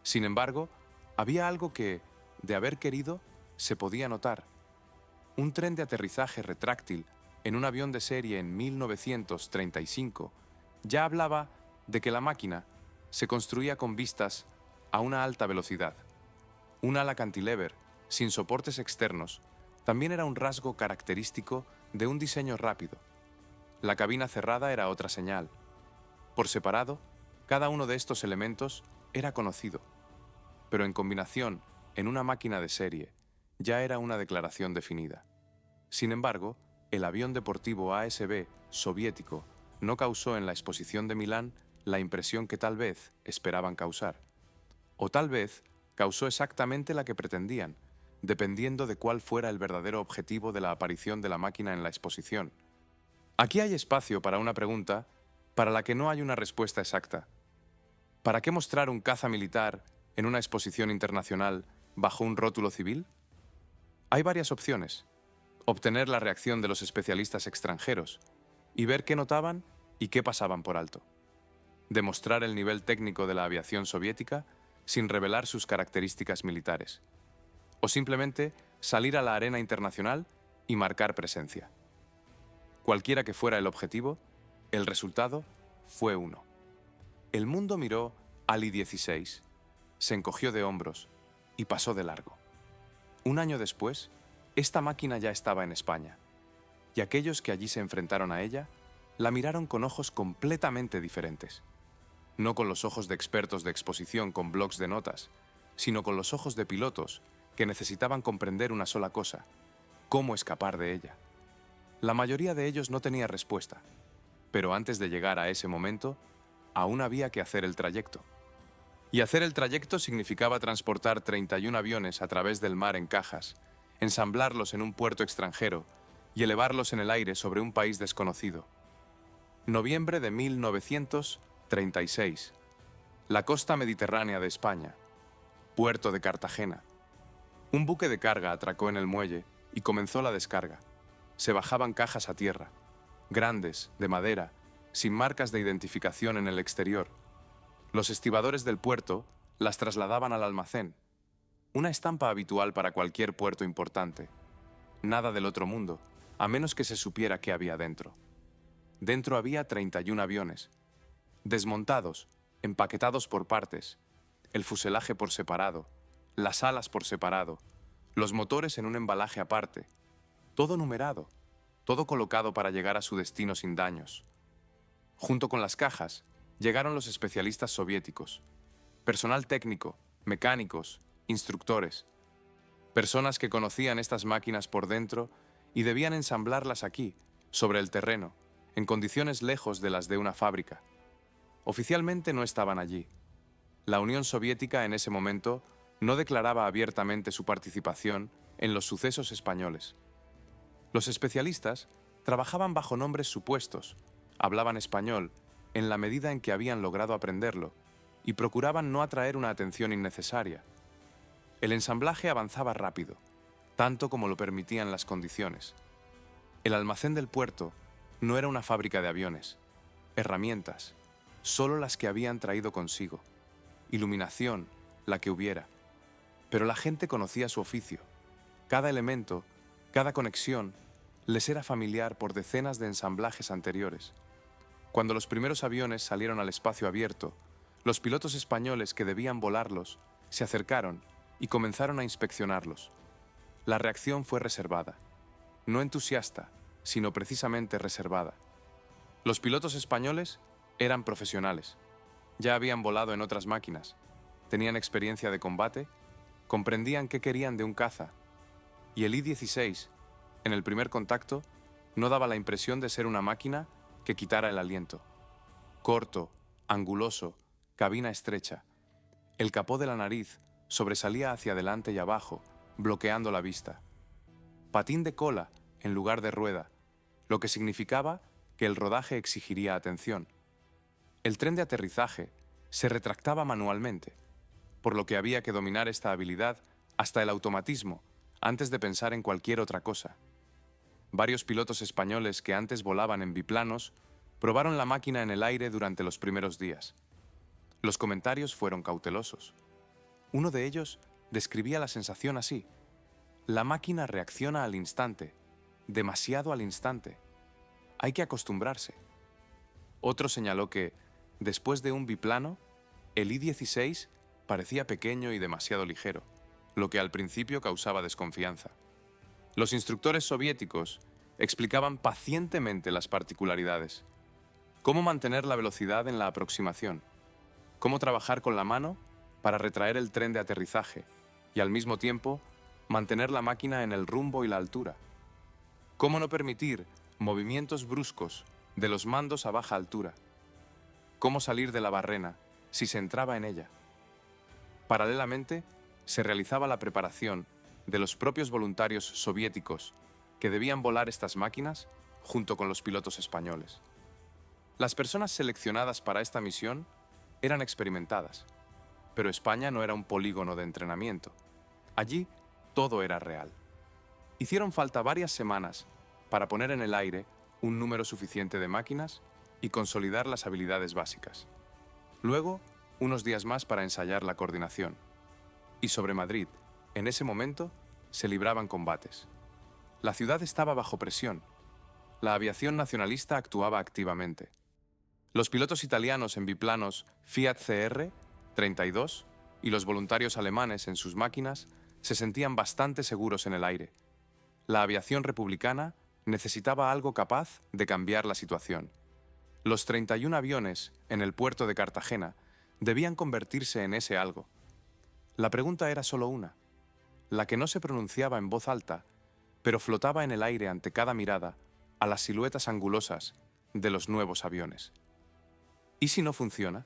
Sin embargo, había algo que, de haber querido, se podía notar. Un tren de aterrizaje retráctil en un avión de serie en 1935 ya hablaba de que la máquina se construía con vistas a una alta velocidad. Un ala cantilever, sin soportes externos, también era un rasgo característico de un diseño rápido. La cabina cerrada era otra señal. Por separado, cada uno de estos elementos era conocido, pero en combinación, en una máquina de serie, ya era una declaración definida. Sin embargo, el avión deportivo ASB soviético no causó en la exposición de Milán la impresión que tal vez esperaban causar. O tal vez causó exactamente la que pretendían, dependiendo de cuál fuera el verdadero objetivo de la aparición de la máquina en la exposición. Aquí hay espacio para una pregunta para la que no hay una respuesta exacta. ¿Para qué mostrar un caza militar en una exposición internacional bajo un rótulo civil? Hay varias opciones. Obtener la reacción de los especialistas extranjeros y ver qué notaban y qué pasaban por alto. Demostrar el nivel técnico de la aviación soviética sin revelar sus características militares. O simplemente salir a la arena internacional y marcar presencia. Cualquiera que fuera el objetivo, el resultado fue uno. El mundo miró al I-16, se encogió de hombros y pasó de largo. Un año después, esta máquina ya estaba en España, y aquellos que allí se enfrentaron a ella la miraron con ojos completamente diferentes. No con los ojos de expertos de exposición con blocs de notas, sino con los ojos de pilotos que necesitaban comprender una sola cosa: cómo escapar de ella. La mayoría de ellos no tenía respuesta, pero antes de llegar a ese momento, aún había que hacer el trayecto. Y hacer el trayecto significaba transportar 31 aviones a través del mar en cajas, ensamblarlos en un puerto extranjero y elevarlos en el aire sobre un país desconocido. Noviembre de 1936. La costa mediterránea de España. Puerto de Cartagena. Un buque de carga atracó en el muelle y comenzó la descarga. Se bajaban cajas a tierra, grandes, de madera, sin marcas de identificación en el exterior. Los estibadores del puerto las trasladaban al almacén, una estampa habitual para cualquier puerto importante. Nada del otro mundo, a menos que se supiera qué había dentro. Dentro había 31 aviones, desmontados, empaquetados por partes, el fuselaje por separado, las alas por separado, los motores en un embalaje aparte, todo numerado, todo colocado para llegar a su destino sin daños. Junto con las cajas, llegaron los especialistas soviéticos, personal técnico, mecánicos, instructores, personas que conocían estas máquinas por dentro y debían ensamblarlas aquí, sobre el terreno, en condiciones lejos de las de una fábrica. Oficialmente no estaban allí. La Unión Soviética en ese momento no declaraba abiertamente su participación en los sucesos españoles. Los especialistas trabajaban bajo nombres supuestos, hablaban español en la medida en que habían logrado aprenderlo, y procuraban no atraer una atención innecesaria. El ensamblaje avanzaba rápido, tanto como lo permitían las condiciones. El almacén del puerto no era una fábrica de aviones, herramientas, solo las que habían traído consigo, iluminación, la que hubiera. Pero la gente conocía su oficio. Cada elemento, cada conexión, les era familiar por decenas de ensamblajes anteriores. Cuando los primeros aviones salieron al espacio abierto, los pilotos españoles que debían volarlos se acercaron y comenzaron a inspeccionarlos. La reacción fue reservada, no entusiasta, sino precisamente reservada. Los pilotos españoles eran profesionales, ya habían volado en otras máquinas, tenían experiencia de combate, comprendían qué querían de un caza, y el I-16, en el primer contacto, no daba la impresión de ser una máquina que quitara el aliento. Corto, anguloso, cabina estrecha. El capó de la nariz sobresalía hacia adelante y abajo, bloqueando la vista. Patín de cola en lugar de rueda, lo que significaba que el rodaje exigiría atención. El tren de aterrizaje se retractaba manualmente, por lo que había que dominar esta habilidad hasta el automatismo antes de pensar en cualquier otra cosa. Varios pilotos españoles que antes volaban en biplanos probaron la máquina en el aire durante los primeros días. Los comentarios fueron cautelosos. Uno de ellos describía la sensación así: la máquina reacciona al instante, demasiado al instante. Hay que acostumbrarse. Otro señaló que, después de un biplano, el I-16 parecía pequeño y demasiado ligero, lo que al principio causaba desconfianza. Los instructores soviéticos explicaban pacientemente las particularidades. Cómo mantener la velocidad en la aproximación. Cómo trabajar con la mano para retraer el tren de aterrizaje y al mismo tiempo mantener la máquina en el rumbo y la altura. Cómo no permitir movimientos bruscos de los mandos a baja altura. Cómo salir de la barrena si se entraba en ella. Paralelamente, se realizaba la preparación de los propios voluntarios soviéticos que debían volar estas máquinas junto con los pilotos españoles. Las personas seleccionadas para esta misión eran experimentadas, pero España no era un polígono de entrenamiento. Allí todo era real. Hicieron falta varias semanas para poner en el aire un número suficiente de máquinas y consolidar las habilidades básicas. Luego, unos días más para ensayar la coordinación. Y sobre Madrid, en ese momento, se libraban combates. La ciudad estaba bajo presión. La aviación nacionalista actuaba activamente. Los pilotos italianos en biplanos Fiat CR-32 y los voluntarios alemanes en sus máquinas se sentían bastante seguros en el aire. La aviación republicana necesitaba algo capaz de cambiar la situación. Los 31 aviones en el puerto de Cartagena debían convertirse en ese algo. La pregunta era solo una, la que no se pronunciaba en voz alta, pero flotaba en el aire ante cada mirada a las siluetas angulosas de los nuevos aviones. ¿Y si no funciona?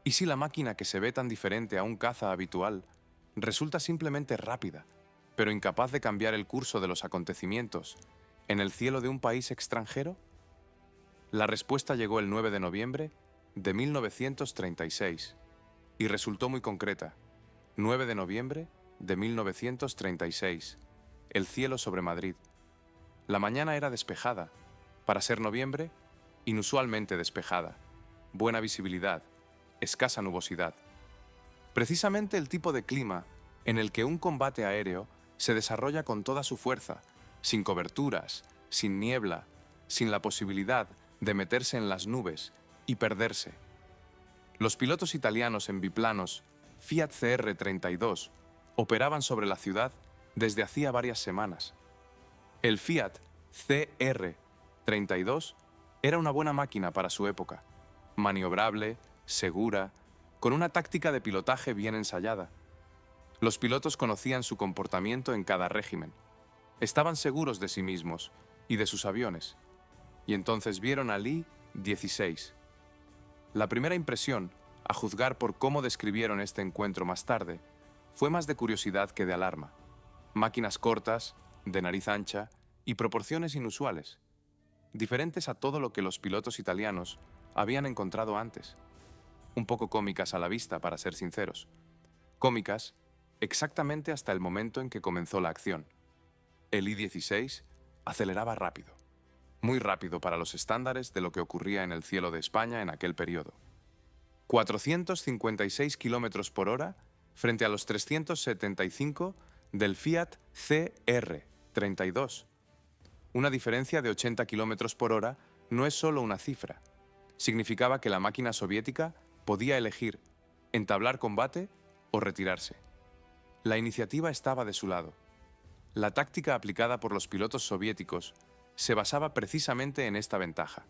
¿Y si la máquina que se ve tan diferente a un caza habitual resulta simplemente rápida, pero incapaz de cambiar el curso de los acontecimientos en el cielo de un país extranjero? La respuesta llegó el 9 de noviembre de 1936 y resultó muy concreta. 9 de noviembre de 1936, el cielo sobre Madrid. La mañana era despejada, para ser noviembre, inusualmente despejada, buena visibilidad, escasa nubosidad. Precisamente el tipo de clima en el que un combate aéreo se desarrolla con toda su fuerza, sin coberturas, sin niebla, sin la posibilidad de meterse en las nubes y perderse. Los pilotos italianos en biplanos Fiat CR-32 operaban sobre la ciudad desde hacía varias semanas. El Fiat CR-32 era una buena máquina para su época, maniobrable, segura, con una táctica de pilotaje bien ensayada. Los pilotos conocían su comportamiento en cada régimen. Estaban seguros de sí mismos y de sus aviones. Y entonces vieron al I-16. La primera impresión, a juzgar por cómo describieron este encuentro más tarde, fue más de curiosidad que de alarma. Máquinas cortas, de nariz ancha y proporciones inusuales, diferentes a todo lo que los pilotos italianos habían encontrado antes. un poco cómicas a la vista, para ser sinceros. Cómicas exactamente hasta el momento en que comenzó la acción. El I-16 aceleraba rápido, muy rápido para los estándares de lo que ocurría en el cielo de España en aquel periodo. 456 km por hora frente a los 375 del Fiat CR32. Una diferencia de 80 km por hora no es solo una cifra. Significaba que la máquina soviética podía elegir entablar combate o retirarse. La iniciativa estaba de su lado. La táctica aplicada por los pilotos soviéticos se basaba precisamente en esta ventaja.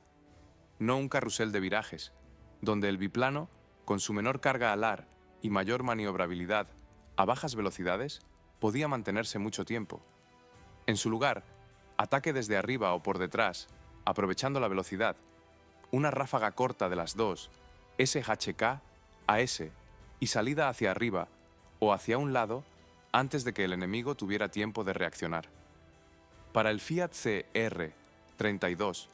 No un carrusel de virajes, donde el biplano, con su menor carga alar y mayor maniobrabilidad a bajas velocidades, podía mantenerse mucho tiempo. En su lugar, ataque desde arriba o por detrás, aprovechando la velocidad, una ráfaga corta de las dos, SHK a S, y salida hacia arriba o hacia un lado antes de que el enemigo tuviera tiempo de reaccionar. Para el Fiat CR32,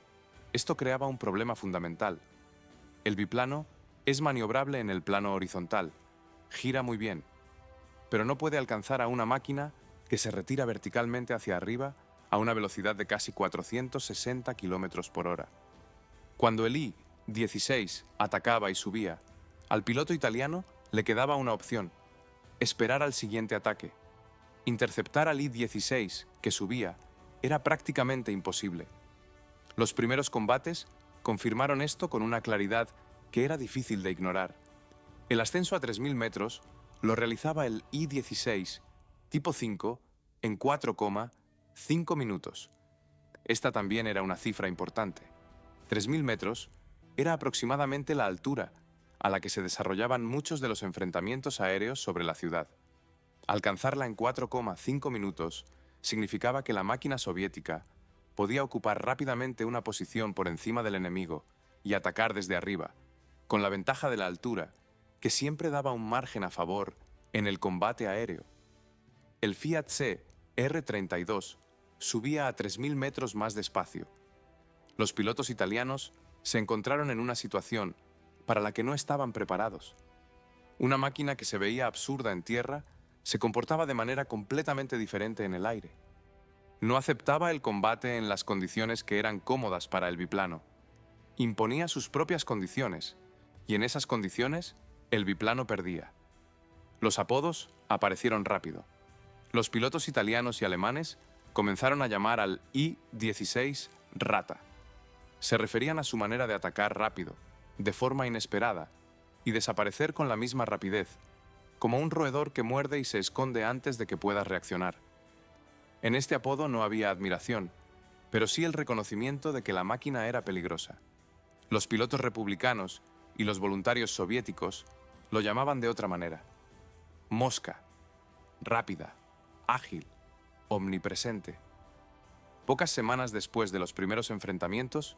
esto creaba un problema fundamental. El biplano es maniobrable en el plano horizontal, gira muy bien, pero no puede alcanzar a una máquina que se retira verticalmente hacia arriba a una velocidad de casi 460 km por hora. Cuando el I-16 atacaba y subía, al piloto italiano le quedaba una opción: esperar al siguiente ataque. Interceptar al I-16, que subía, era prácticamente imposible. Los primeros combates confirmaron esto con una claridad que era difícil de ignorar. El ascenso a 3.000 metros lo realizaba el I-16 tipo 5 en 4,5 minutos. Esta también era una cifra importante. 3.000 metros era aproximadamente la altura a la que se desarrollaban muchos de los enfrentamientos aéreos sobre la ciudad. Alcanzarla en 4,5 minutos significaba que la máquina soviética podía ocupar rápidamente una posición por encima del enemigo y atacar desde arriba, con la ventaja de la altura, que siempre daba un margen a favor en el combate aéreo. El Fiat CR32 subía a 3.000 metros más despacio. Los pilotos italianos se encontraron en una situación para la que no estaban preparados. Una máquina que se veía absurda en tierra se comportaba de manera completamente diferente en el aire. No aceptaba el combate en las condiciones que eran cómodas para el biplano. Imponía sus propias condiciones, y en esas condiciones el biplano perdía. Los apodos aparecieron rápido. Los pilotos italianos y alemanes comenzaron a llamar al I-16 rata. Se referían a su manera de atacar rápido, de forma inesperada, y desaparecer con la misma rapidez, como un roedor que muerde y se esconde antes de que pueda reaccionar. En este apodo no había admiración, pero sí el reconocimiento de que la máquina era peligrosa. Los pilotos republicanos y los voluntarios soviéticos lo llamaban de otra manera: mosca, rápida, ágil, omnipresente. Pocas semanas después de los primeros enfrentamientos,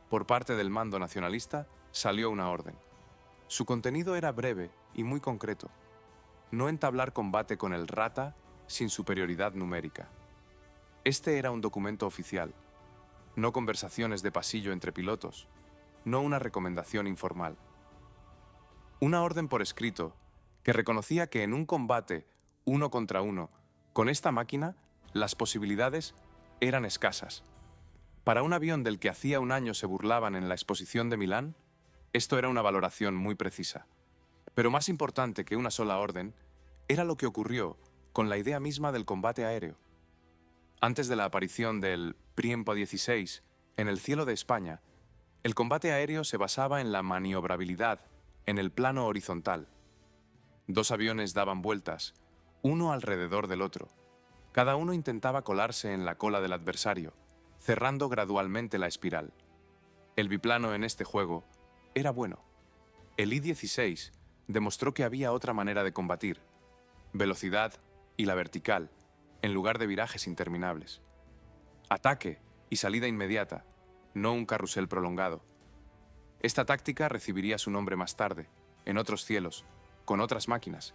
por parte del mando nacionalista, salió una orden. Su contenido era breve y muy concreto: no entablar combate con el rata sin superioridad numérica. Este era un documento oficial, no conversaciones de pasillo entre pilotos, no una recomendación informal. Una orden por escrito que reconocía que en un combate uno contra uno con esta máquina, las posibilidades eran escasas. Para un avión del que hacía un año se burlaban en la exposición de Milán, esto era una valoración muy precisa. Pero más importante que una sola orden era lo que ocurrió con la idea misma del combate aéreo. Antes de la aparición del Priempo 16 en el cielo de España, el combate aéreo se basaba en la maniobrabilidad en el plano horizontal. Dos aviones daban vueltas, uno alrededor del otro. Cada uno intentaba colarse en la cola del adversario, cerrando gradualmente la espiral. El biplano en este juego era bueno. El I-16 demostró que había otra manera de combatir: velocidad y la vertical, en lugar de virajes interminables. Ataque y salida inmediata, no un carrusel prolongado. Esta táctica recibiría su nombre más tarde, en otros cielos, con otras máquinas.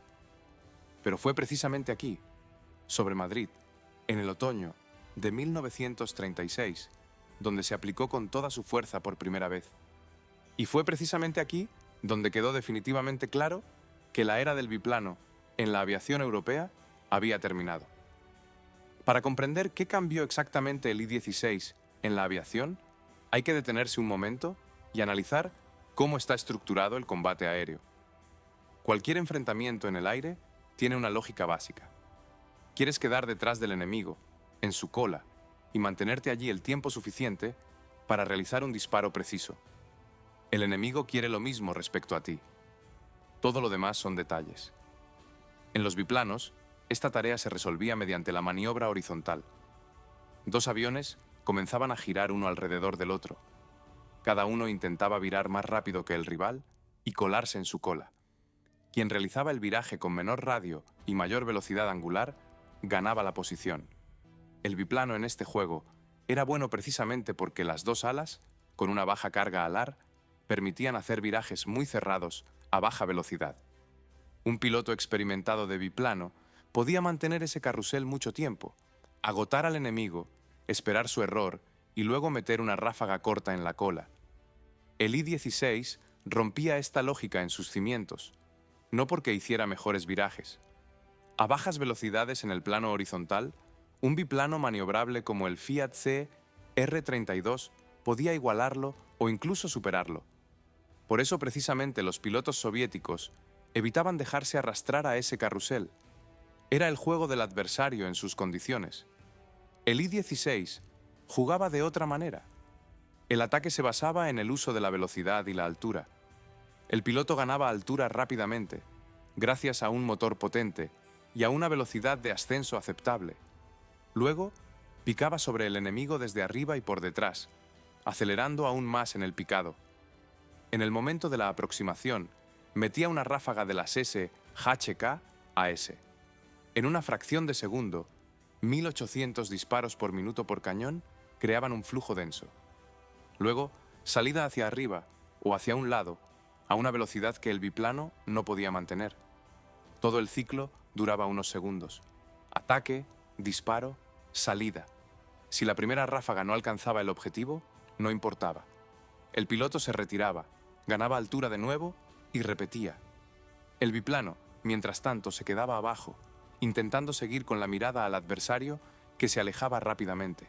Pero fue precisamente aquí, sobre Madrid, en el otoño de 1936, donde se aplicó con toda su fuerza por primera vez. Y fue precisamente aquí donde quedó definitivamente claro que la era del biplano en la aviación europea había terminado. Para comprender qué cambió exactamente el I-16 en la aviación, hay que detenerse un momento y analizar cómo está estructurado el combate aéreo. Cualquier enfrentamiento en el aire tiene una lógica básica. Quieres quedar detrás del enemigo, en su cola, y mantenerte allí el tiempo suficiente para realizar un disparo preciso. El enemigo quiere lo mismo respecto a ti. Todo lo demás son detalles. En los biplanos, esta tarea se resolvía mediante la maniobra horizontal. Dos aviones comenzaban a girar uno alrededor del otro. Cada uno intentaba virar más rápido que el rival y colarse en su cola. Quien realizaba el viraje con menor radio y mayor velocidad angular ganaba la posición. El biplano en este juego era bueno precisamente porque las dos alas, con una baja carga alar, permitían hacer virajes muy cerrados a baja velocidad. Un piloto experimentado de biplano podía mantener ese carrusel mucho tiempo, agotar al enemigo, esperar su error y luego meter una ráfaga corta en la cola. El I-16 rompía esta lógica en sus cimientos, no porque hiciera mejores virajes. A bajas velocidades en el plano horizontal, un biplano maniobrable como el Fiat C R32 podía igualarlo o incluso superarlo. Por eso precisamente los pilotos soviéticos evitaban dejarse arrastrar a ese carrusel. Era el juego del adversario en sus condiciones. El I-16 jugaba de otra manera. El ataque se basaba en el uso de la velocidad y la altura. El piloto ganaba altura rápidamente, gracias a un motor potente y a una velocidad de ascenso aceptable. Luego, picaba sobre el enemigo desde arriba y por detrás, acelerando aún más en el picado. En el momento de la aproximación, metía una ráfaga de las S-HK a S. En una fracción de segundo, 1800 disparos por minuto por cañón creaban un flujo denso. Luego, salida hacia arriba o hacia un lado, a una velocidad que el biplano no podía mantener. Todo el ciclo duraba unos segundos. Ataque, disparo, salida. Si la primera ráfaga no alcanzaba el objetivo, no importaba. El piloto se retiraba, ganaba altura de nuevo y repetía. El biplano, mientras tanto, se quedaba abajo, intentando seguir con la mirada al adversario que se alejaba rápidamente.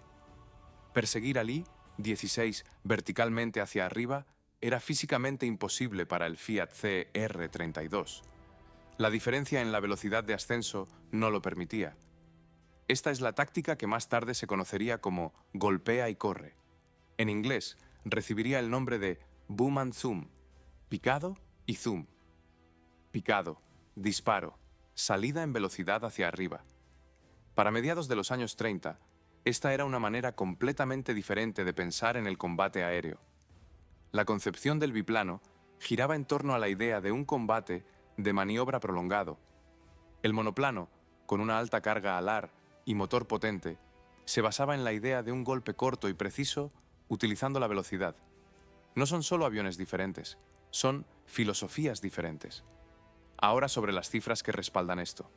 Perseguir al I-16 verticalmente hacia arriba era físicamente imposible para el Fiat CR32. La diferencia en la velocidad de ascenso no lo permitía. Esta es la táctica que más tarde se conocería como golpea y corre. En inglés, recibiría el nombre de boom and zoom, picado y zoom. Picado, disparo, salida en velocidad hacia arriba. Para mediados de los años 30, esta era una manera completamente diferente de pensar en el combate aéreo. La concepción del biplano giraba en torno a la idea de un combate de maniobra prolongado. El monoplano, con una alta carga alar y motor potente, se basaba en la idea de un golpe corto y preciso utilizando la velocidad. No son solo aviones diferentes, son filosofías diferentes. Ahora sobre las cifras que respaldan esto.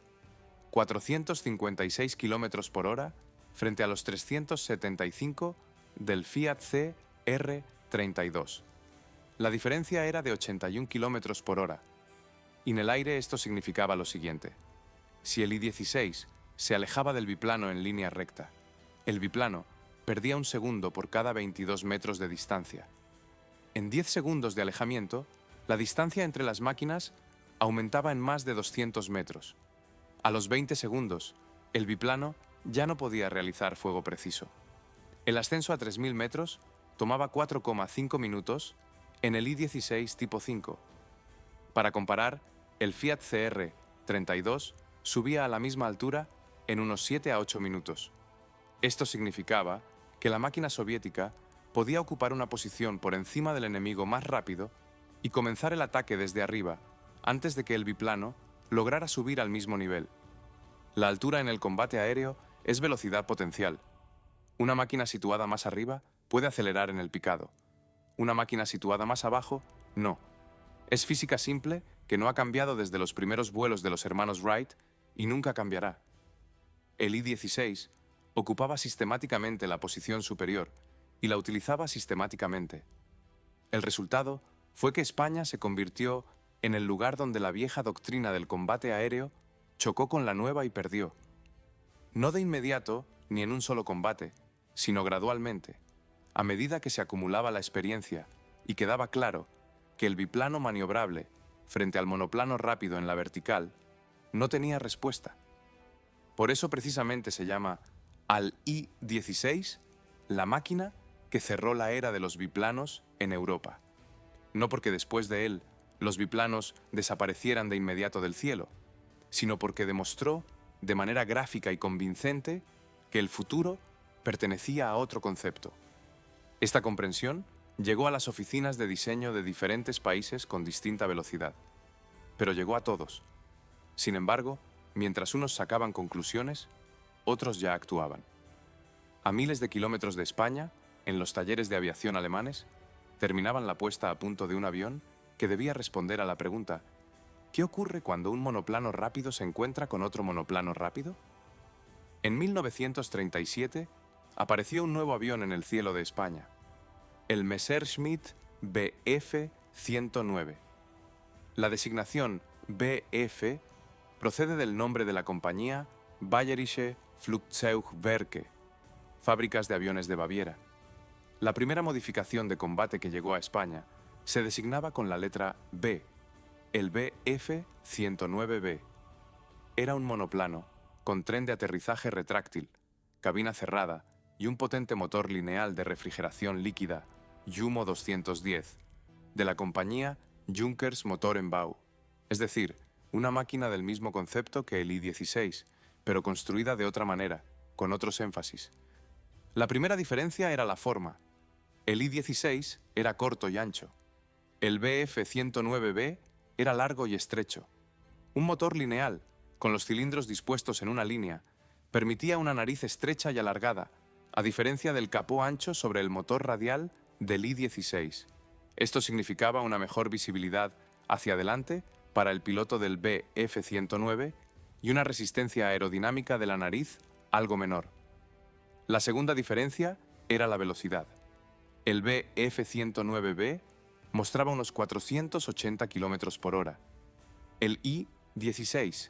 456 km por hora frente a los 375 del Fiat CR32. La diferencia era de 81 km por hora. Y en el aire esto significaba lo siguiente. Si el I-16 se alejaba del biplano en línea recta, el biplano perdía un segundo por cada 22 metros de distancia. En 10 segundos de alejamiento, la distancia entre las máquinas aumentaba en más de 200 metros. A los 20 segundos, el biplano ya no podía realizar fuego preciso. El ascenso a 3000 metros tomaba 4,5 minutos en el I-16 tipo 5. Para comparar, el Fiat CR32 subía a la misma altura en unos 7 a 8 minutos. Esto significaba que la máquina soviética podía ocupar una posición por encima del enemigo más rápido y comenzar el ataque desde arriba antes de que el biplano lograra subir al mismo nivel. La altura en el combate aéreo es velocidad potencial. Una máquina situada más arriba puede acelerar en el picado. Una máquina situada más abajo, no. Es física simple que no ha cambiado desde los primeros vuelos de los hermanos Wright y nunca cambiará. El I-16 ocupaba sistemáticamente la posición superior y la utilizaba sistemáticamente. El resultado fue que España se convirtió en el lugar donde la vieja doctrina del combate aéreo chocó con la nueva y perdió. No de inmediato ni en un solo combate, sino gradualmente, a medida que se acumulaba la experiencia y quedaba claro que el biplano maniobrable, frente al monoplano rápido en la vertical, no tenía respuesta. Por eso precisamente se llama al I-16 la máquina que cerró la era de los biplanos en Europa. No porque después de él los biplanos desaparecieran de inmediato del cielo, sino porque demostró de manera gráfica y convincente que el futuro pertenecía a otro concepto. Esta comprensión llegó a las oficinas de diseño de diferentes países con distinta velocidad, pero llegó a todos. Sin embargo, mientras unos sacaban conclusiones, otros ya actuaban. A miles de kilómetros de España, en los talleres de aviación alemanes, terminaban la puesta a punto de un avión que debía responder a la pregunta: ¿qué ocurre cuando un monoplano rápido se encuentra con otro monoplano rápido? En 1937 apareció un nuevo avión en el cielo de España, el Messerschmitt Bf-109. La designación Bf procede del nombre de la compañía Bayerische Flugzeugwerke, fábricas de aviones de Baviera. La primera modificación de combate que llegó a España se designaba con la letra B, el Bf-109B. Era un monoplano con tren de aterrizaje retráctil, cabina cerrada y un potente motor lineal de refrigeración líquida, Jumo 210, de la compañía Junkers Motorenbau, es decir, una máquina del mismo concepto que el I-16, pero construida de otra manera, con otros énfasis. La primera diferencia era la forma. El I-16 era corto y ancho. El Bf-109B era largo y estrecho. Un motor lineal, con los cilindros dispuestos en una línea, permitía una nariz estrecha y alargada, a diferencia del capó ancho sobre el motor radial del I-16. Esto significaba una mejor visibilidad hacia adelante para el piloto del Bf-109 y una resistencia aerodinámica de la nariz algo menor. La segunda diferencia era la velocidad. El Bf-109B mostraba unos 480 km por hora. El I-16,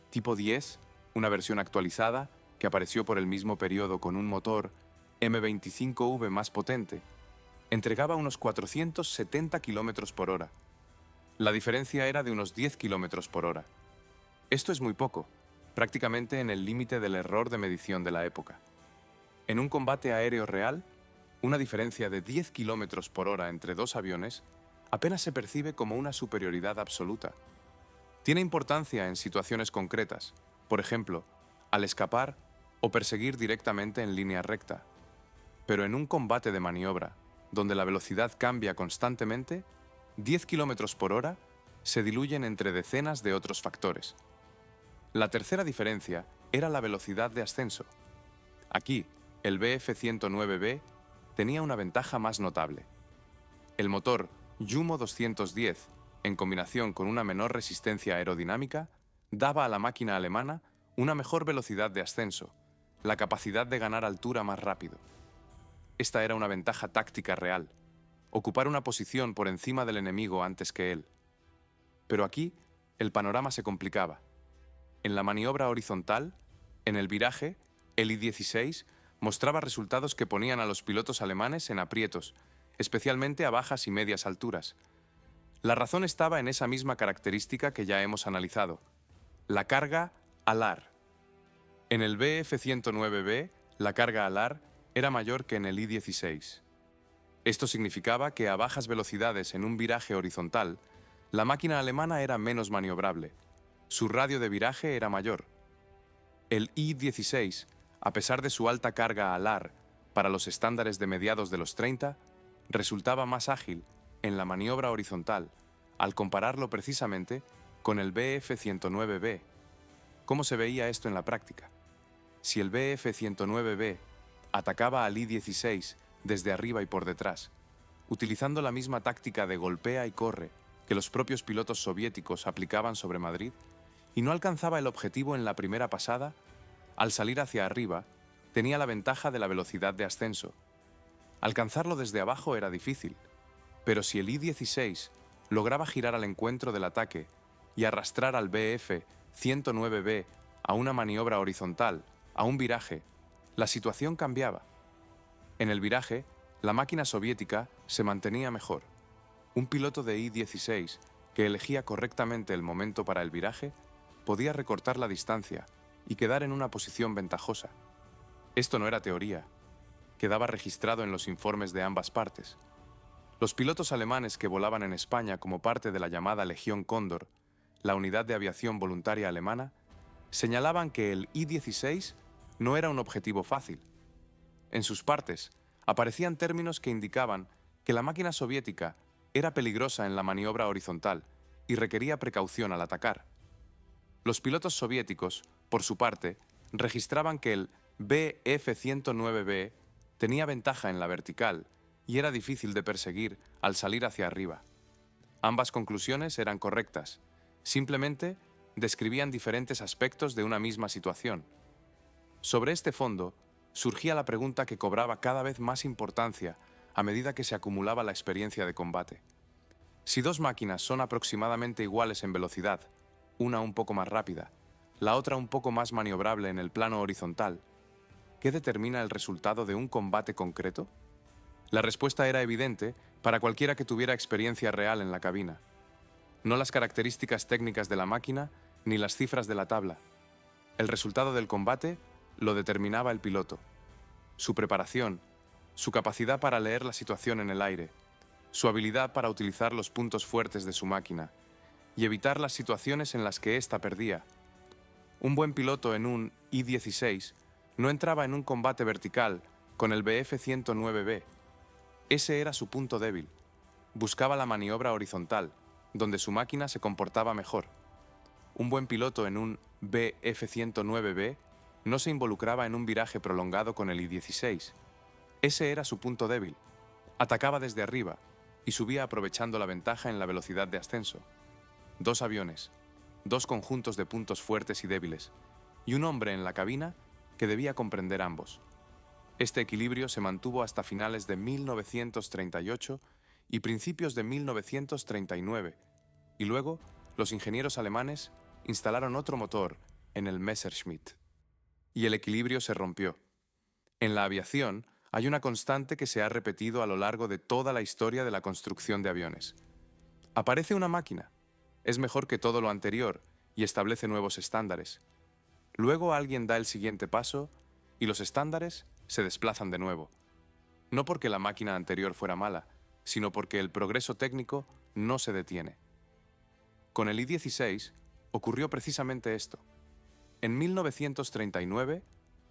tipo 10, una versión actualizada que apareció por el mismo periodo con un motor M25V más potente, entregaba unos 470 km por hora. La diferencia era de unos 10 km por hora. Esto es muy poco, prácticamente en el límite del error de medición de la época. En un combate aéreo real, una diferencia de 10 km por hora entre dos aviones apenas se percibe como una superioridad absoluta. Tiene importancia en situaciones concretas, por ejemplo, al escapar o perseguir directamente en línea recta. Pero en un combate de maniobra, donde la velocidad cambia constantemente, 10 km por hora se diluyen entre decenas de otros factores. La tercera diferencia era la velocidad de ascenso. Aquí, el Bf-109B tenía una ventaja más notable. El motor Jumo 210, en combinación con una menor resistencia aerodinámica, daba a la máquina alemana una mejor velocidad de ascenso, la capacidad de ganar altura más rápido. Esta era una ventaja táctica real, ocupar una posición por encima del enemigo antes que él. Pero aquí, el panorama se complicaba. En la maniobra horizontal, en el viraje, el I-16 mostraba resultados que ponían a los pilotos alemanes en aprietos, especialmente a bajas y medias alturas. La razón estaba en esa misma característica que ya hemos analizado, la carga alar. En el Bf-109B, la carga alar era mayor que en el I-16. Esto significaba que a bajas velocidades en un viraje horizontal, la máquina alemana era menos maniobrable. Su radio de viraje era mayor. El I-16, a pesar de su alta carga alar para los estándares de mediados de los 30, resultaba más ágil en la maniobra horizontal, al compararlo precisamente con el Bf-109B. ¿Cómo se veía esto en la práctica? Si el Bf-109B atacaba al I-16 desde arriba y por detrás, utilizando la misma táctica de golpea y corre que los propios pilotos soviéticos aplicaban sobre Madrid, y no alcanzaba el objetivo en la primera pasada, al salir hacia arriba, tenía la ventaja de la velocidad de ascenso. Alcanzarlo desde abajo era difícil, Pero si el I-16 lograba girar al encuentro del ataque y arrastrar al Bf-109B a una maniobra horizontal, a un viraje, la situación cambiaba. En el viraje, la máquina soviética se mantenía mejor. Un piloto de I-16 que elegía correctamente el momento para el viraje podía recortar la distancia y quedar en una posición ventajosa. Esto no era teoría, quedaba registrado en los informes de ambas partes. Los pilotos alemanes que volaban en España como parte de la llamada Legión Cóndor, la unidad de aviación voluntaria alemana, señalaban que el I-16 no era un objetivo fácil. En sus partes aparecían términos que indicaban que la máquina soviética era peligrosa en la maniobra horizontal y requería precaución al atacar. Los pilotos soviéticos, por su parte, registraban que el Bf-109B tenía ventaja en la vertical y era difícil de perseguir al salir hacia arriba. Ambas conclusiones eran correctas, simplemente describían diferentes aspectos de una misma situación. Sobre este fondo, surgía la pregunta que cobraba cada vez más importancia a medida que se acumulaba la experiencia de combate. Si dos máquinas son aproximadamente iguales en velocidad, una un poco más rápida, la otra un poco más maniobrable en el plano horizontal, ¿qué determina el resultado de un combate concreto? La respuesta era evidente para cualquiera que tuviera experiencia real en la cabina. No las características técnicas de la máquina ni las cifras de la tabla. El resultado del combate lo determinaba el piloto. Su preparación, su capacidad para leer la situación en el aire, su habilidad para utilizar los puntos fuertes de su máquina y evitar las situaciones en las que ésta perdía. Un buen piloto en un I-16 no entraba en un combate vertical con el Bf-109B. Ese era su punto débil. Buscaba la maniobra horizontal, donde su máquina se comportaba mejor. Un buen piloto en un Bf-109B no se involucraba en un viraje prolongado con el I-16. Ese era su punto débil. Atacaba desde arriba y subía aprovechando la ventaja en la velocidad de ascenso. Dos aviones, dos conjuntos de puntos fuertes y débiles, y un hombre en la cabina que debía comprender ambos. Este equilibrio se mantuvo hasta finales de 1938 y principios de 1939, y luego los ingenieros alemanes instalaron otro motor en el Messerschmitt. Y el equilibrio se rompió. En la aviación hay una constante que se ha repetido a lo largo de toda la historia de la construcción de aviones. Aparece una máquina, es mejor que todo lo anterior y establece nuevos estándares. Luego alguien da el siguiente paso y los estándares se desplazan de nuevo. No porque la máquina anterior fuera mala, sino porque el progreso técnico no se detiene. Con el I-16 ocurrió precisamente esto. En 1939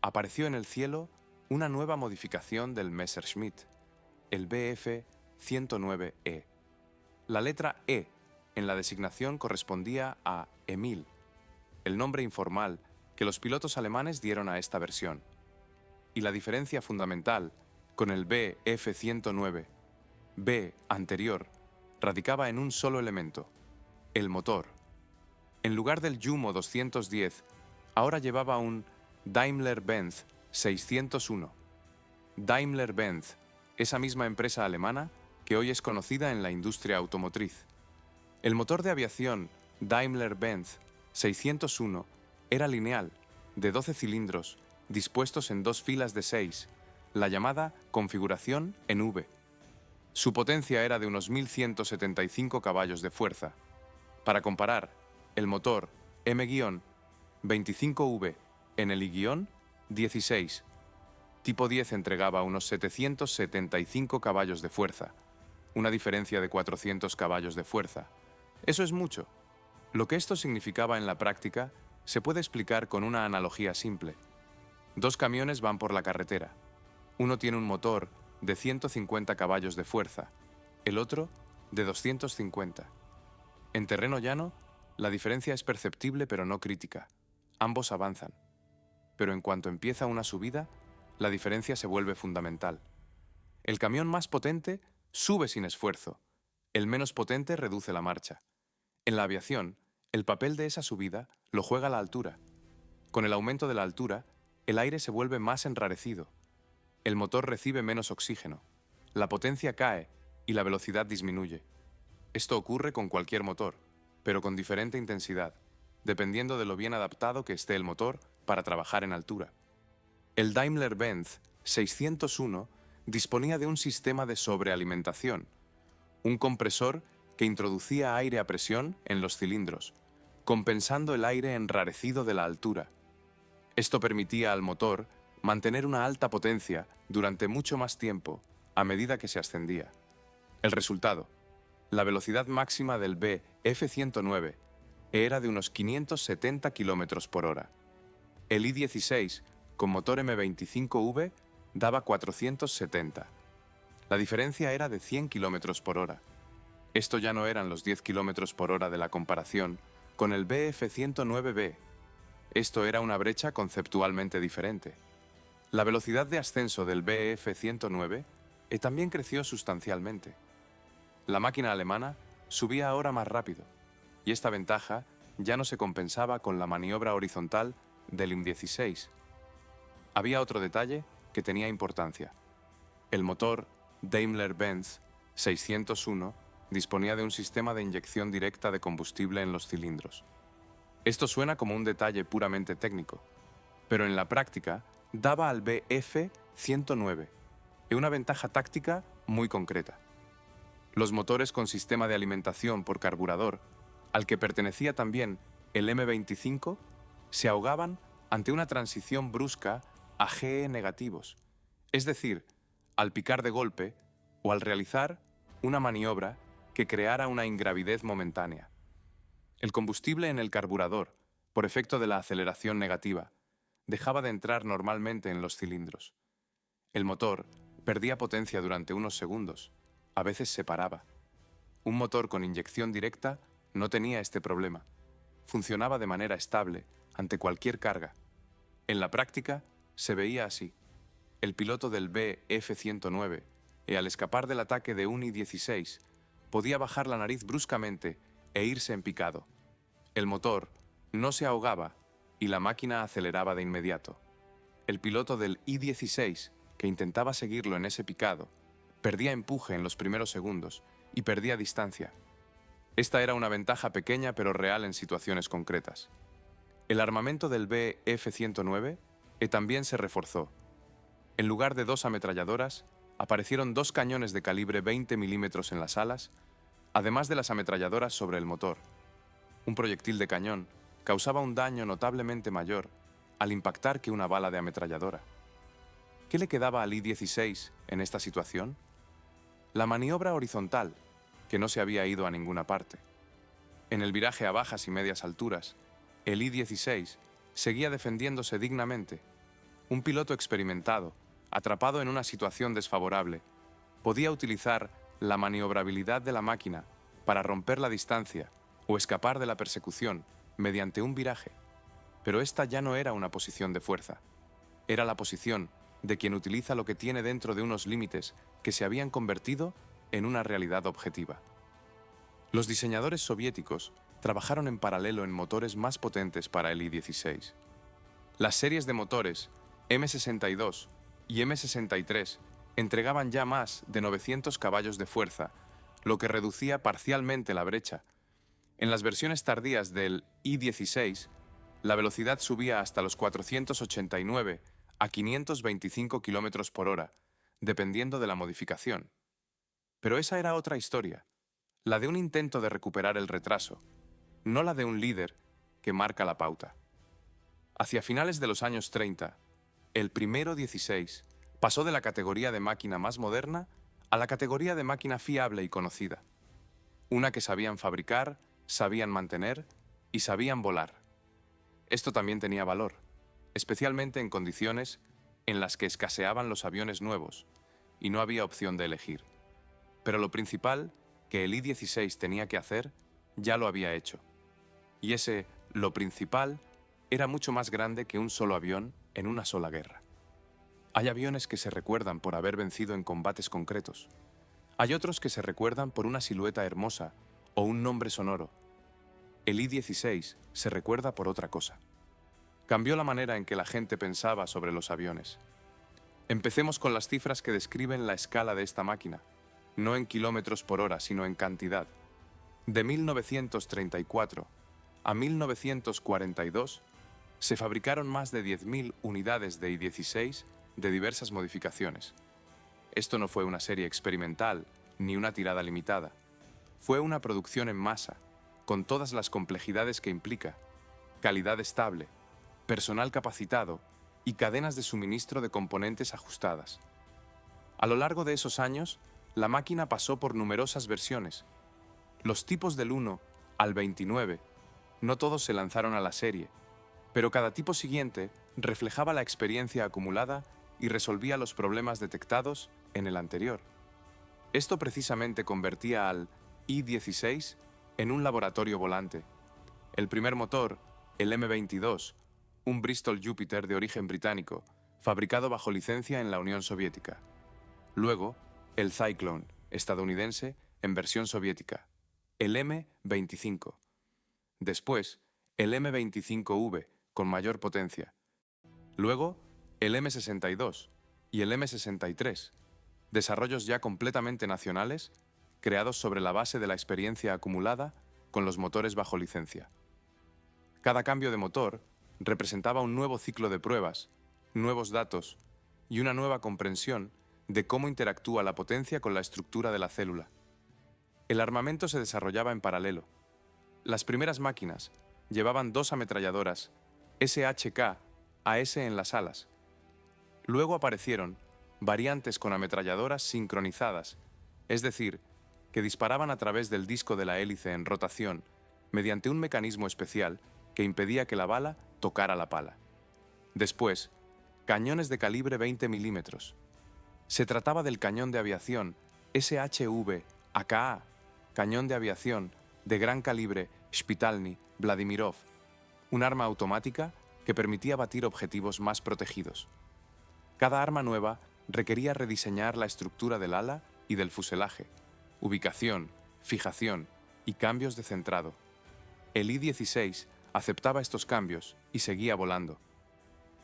apareció en el cielo una nueva modificación del Messerschmitt, el Bf-109E. La letra E en la designación correspondía a Emil, el nombre informal que los pilotos alemanes dieron a esta versión. Y la diferencia fundamental con el Bf-109, B anterior, radicaba en un solo elemento, el motor. En lugar del Jumo 210, ahora llevaba un Daimler-Benz 601. Daimler-Benz, esa misma empresa alemana que hoy es conocida en la industria automotriz. El motor de aviación Daimler-Benz 601 era lineal, de 12 cilindros, dispuestos en dos filas de 6, la llamada configuración en V. Su potencia era de unos 1.175 caballos de fuerza. Para comparar, el motor M-25V en el I-16, tipo 10 entregaba unos 775 caballos de fuerza, una diferencia de 400 caballos de fuerza. Eso es mucho. Lo que esto significaba en la práctica se puede explicar con una analogía simple. Dos camiones van por la carretera. Uno tiene un motor de 150 caballos de fuerza, el otro de 250. En terreno llano, la diferencia es perceptible pero no crítica. Ambos avanzan. Pero en cuanto empieza una subida, la diferencia se vuelve fundamental. El camión más potente sube sin esfuerzo. El menos potente reduce la marcha. En la aviación, el papel de esa subida lo juega la altura. Con el aumento de la altura, el aire se vuelve más enrarecido. El motor recibe menos oxígeno. La potencia cae y la velocidad disminuye. Esto ocurre con cualquier motor, pero con diferente intensidad, dependiendo de lo bien adaptado que esté el motor para trabajar en altura. El Daimler-Benz 601 disponía de un sistema de sobrealimentación, un compresor que introducía aire a presión en los cilindros, compensando el aire enrarecido de la altura. Esto permitía al motor mantener una alta potencia durante mucho más tiempo a medida que se ascendía. El resultado: la velocidad máxima del Bf-109 era de unos 570 km por hora. El I-16, con motor M25V, daba 470. La diferencia era de 100 km por hora. Esto ya no eran los 10 km por hora de la comparación con el Bf-109B. Esto era una brecha conceptualmente diferente. La velocidad de ascenso del Bf-109 también creció sustancialmente. La máquina alemana subía ahora más rápido, y esta ventaja ya no se compensaba con la maniobra horizontal del IM-16. Había otro detalle que tenía importancia. El motor Daimler-Benz 601 disponía de un sistema de inyección directa de combustible en los cilindros. Esto suena como un detalle puramente técnico, pero en la práctica daba al Bf-109 una ventaja táctica muy concreta. Los motores con sistema de alimentación por carburador, al que pertenecía también el M25, se ahogaban ante una transición brusca a GE negativos, es decir, al picar de golpe o al realizar una maniobra que creara una ingravidez momentánea. El combustible en el carburador, por efecto de la aceleración negativa, dejaba de entrar normalmente en los cilindros. El motor perdía potencia durante unos segundos, a veces se paraba. Un motor con inyección directa no tenía este problema. Funcionaba de manera estable ante cualquier carga. En la práctica se veía así. El piloto del Bf-109, al escapar del ataque de un I-16, podía bajar la nariz bruscamente e irse en picado. El motor no se ahogaba y la máquina aceleraba de inmediato. El piloto del I-16, que intentaba seguirlo en ese picado, perdía empuje en los primeros segundos y perdía distancia. Esta era una ventaja pequeña pero real en situaciones concretas. El armamento del Bf-109 también se reforzó. En lugar de 2 ametralladoras, aparecieron 2 cañones de calibre 20 mm en las alas, además de las ametralladoras sobre el motor. Un proyectil de cañón causaba un daño notablemente mayor al impactar que una bala de ametralladora. ¿Qué le quedaba al I-16 en esta situación? La maniobra horizontal, que no se había ido a ninguna parte. En el viraje a bajas y medias alturas, el I-16 seguía defendiéndose dignamente. Un piloto experimentado, atrapado en una situación desfavorable, podía utilizar la maniobrabilidad de la máquina para romper la distancia o escapar de la persecución mediante un viraje. Pero esta ya no era una posición de fuerza. Era la posición de quien utiliza lo que tiene dentro de unos límites que se habían convertido en una realidad objetiva. Los diseñadores soviéticos trabajaron en paralelo en motores más potentes para el I-16. Las series de motores M62 y M63 entregaban ya más de 900 caballos de fuerza, lo que reducía parcialmente la brecha. En las versiones tardías del I-16, la velocidad subía hasta los 489 a 525 km por hora, dependiendo de la modificación. Pero esa era otra historia, la de un intento de recuperar el retraso, no la de un líder que marca la pauta. Hacia finales de los años 30, el primero 16 pasó de la categoría de máquina más moderna a la categoría de máquina fiable y conocida. Una que sabían fabricar, sabían mantener y sabían volar. Esto también tenía valor, especialmente en condiciones en las que escaseaban los aviones nuevos y no había opción de elegir. Pero lo principal que el I-16 tenía que hacer, ya lo había hecho. Y ese lo principal era mucho más grande que un solo avión en una sola guerra. Hay aviones que se recuerdan por haber vencido en combates concretos. Hay otros que se recuerdan por una silueta hermosa o un nombre sonoro. El I-16 se recuerda por otra cosa. Cambió la manera en que la gente pensaba sobre los aviones. Empecemos con las cifras que describen la escala de esta máquina. no en kilómetros por hora, sino en cantidad. De 1934 a 1942 se fabricaron más de 10.000 unidades de I-16 de diversas modificaciones. Esto no fue una serie experimental ni una tirada limitada. Fue una producción en masa, con todas las complejidades que implica: calidad estable, personal capacitado y cadenas de suministro de componentes ajustadas. A lo largo de esos años, la máquina pasó por numerosas versiones. Los tipos del 1 al 29, no todos se lanzaron a la serie, pero cada tipo siguiente reflejaba la experiencia acumulada y resolvía los problemas detectados en el anterior. Esto precisamente convertía al I-16 en un laboratorio volante. El primer motor, el M-22, un Bristol Jupiter de origen británico, fabricado bajo licencia en la Unión Soviética. Luego, el Cyclone, estadounidense, en versión soviética, el M-25. Después, el M-25V, con mayor potencia. Luego, el M-62 y el M-63, desarrollos ya completamente nacionales, creados sobre la base de la experiencia acumulada con los motores bajo licencia. Cada cambio de motor representaba un nuevo ciclo de pruebas, nuevos datos y una nueva comprensión de cómo interactúa la potencia con la estructura de la célula. El armamento se desarrollaba en paralelo. Las primeras máquinas llevaban 2 ametralladoras SHK-AS en las alas. Luego aparecieron variantes con ametralladoras sincronizadas, es decir, que disparaban a través del disco de la hélice en rotación mediante un mecanismo especial que impedía que la bala tocara la pala. Después, cañones de calibre 20 milímetros. Se trataba del cañón de aviación SHV-AKA, cañón de aviación de gran calibre Spitalny Vladimirov, un arma automática que permitía batir objetivos más protegidos. Cada arma nueva requería rediseñar la estructura del ala y del fuselaje, ubicación, fijación y cambios de centrado. El I-16 aceptaba estos cambios y seguía volando.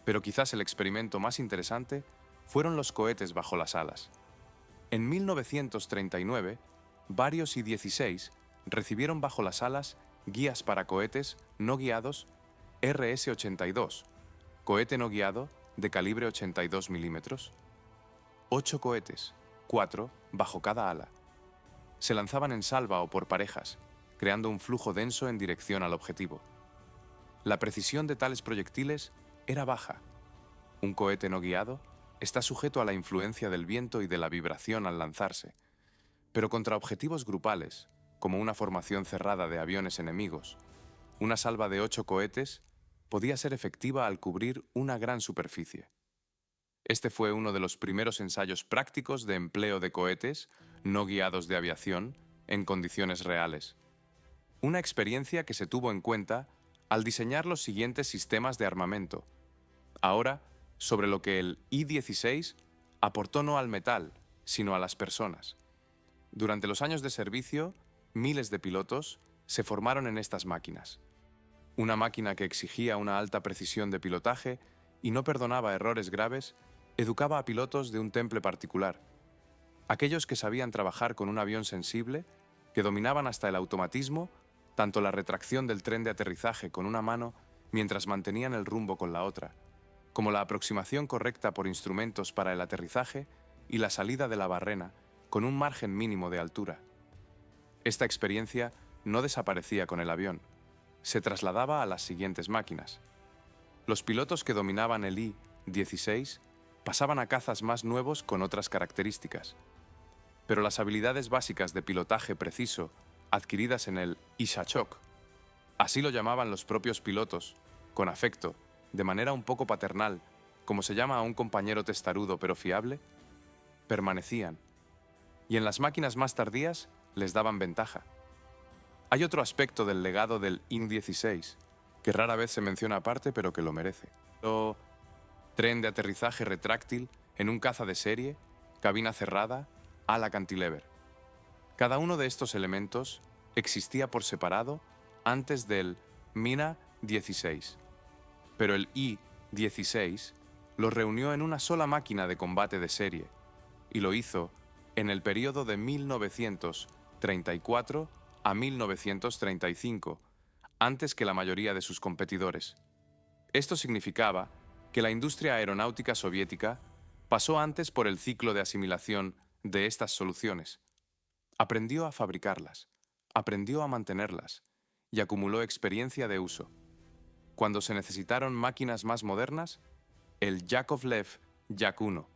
Pero quizás el experimento más interesante fueron los cohetes bajo las alas. En 1939, varios I-16 recibieron bajo las alas guías para cohetes no guiados RS-82, cohete no guiado de calibre 82 milímetros. 8 cohetes, 4 bajo cada ala. Se lanzaban en salva o por parejas, creando un flujo denso en dirección al objetivo. La precisión de tales proyectiles era baja. Un cohete no guiado está sujeto a la influencia del viento y de la vibración al lanzarse, pero contra objetivos grupales, como una formación cerrada de aviones enemigos, una salva de 8 cohetes podía ser efectiva al cubrir una gran superficie. Este fue uno de los primeros ensayos prácticos de empleo de cohetes no guiados de aviación en condiciones reales. Una experiencia que se tuvo en cuenta al diseñar los siguientes sistemas de armamento. Ahora, sobre lo que el I-16 aportó no al metal, sino a las personas. Durante los años de servicio, miles de pilotos se formaron en estas máquinas. Una máquina que exigía una alta precisión de pilotaje y no perdonaba errores graves, educaba a pilotos de un temple particular. Aquellos que sabían trabajar con un avión sensible, que dominaban hasta el automatismo, tanto la retracción del tren de aterrizaje con una mano mientras mantenían el rumbo con la otra, como la aproximación correcta por instrumentos para el aterrizaje y la salida de la barrena con un margen mínimo de altura. Esta experiencia no desaparecía con el avión, se trasladaba a las siguientes máquinas. Los pilotos que dominaban el I-16 pasaban a cazas más nuevos con otras características, pero las habilidades básicas de pilotaje preciso adquiridas en el Ishachok, así lo llamaban los propios pilotos, con afecto, de manera un poco paternal, como se llama a un compañero testarudo pero fiable, permanecían, y en las máquinas más tardías les daban ventaja. Hay otro aspecto del legado del I-16, que rara vez se menciona aparte pero que lo merece. Tren de aterrizaje retráctil en un caza de serie, cabina cerrada, ala cantilever. Cada uno de estos elementos existía por separado antes del Mina-16, pero el I-16 los reunió en una sola máquina de combate de serie, y lo hizo en el período de 1934 a 1935, antes que la mayoría de sus competidores. Esto significaba que la industria aeronáutica soviética pasó antes por el ciclo de asimilación de estas soluciones. Aprendió a fabricarlas, aprendió a mantenerlas y acumuló experiencia de uso. Cuando se necesitaron máquinas más modernas, el Yakovlev Yak-1,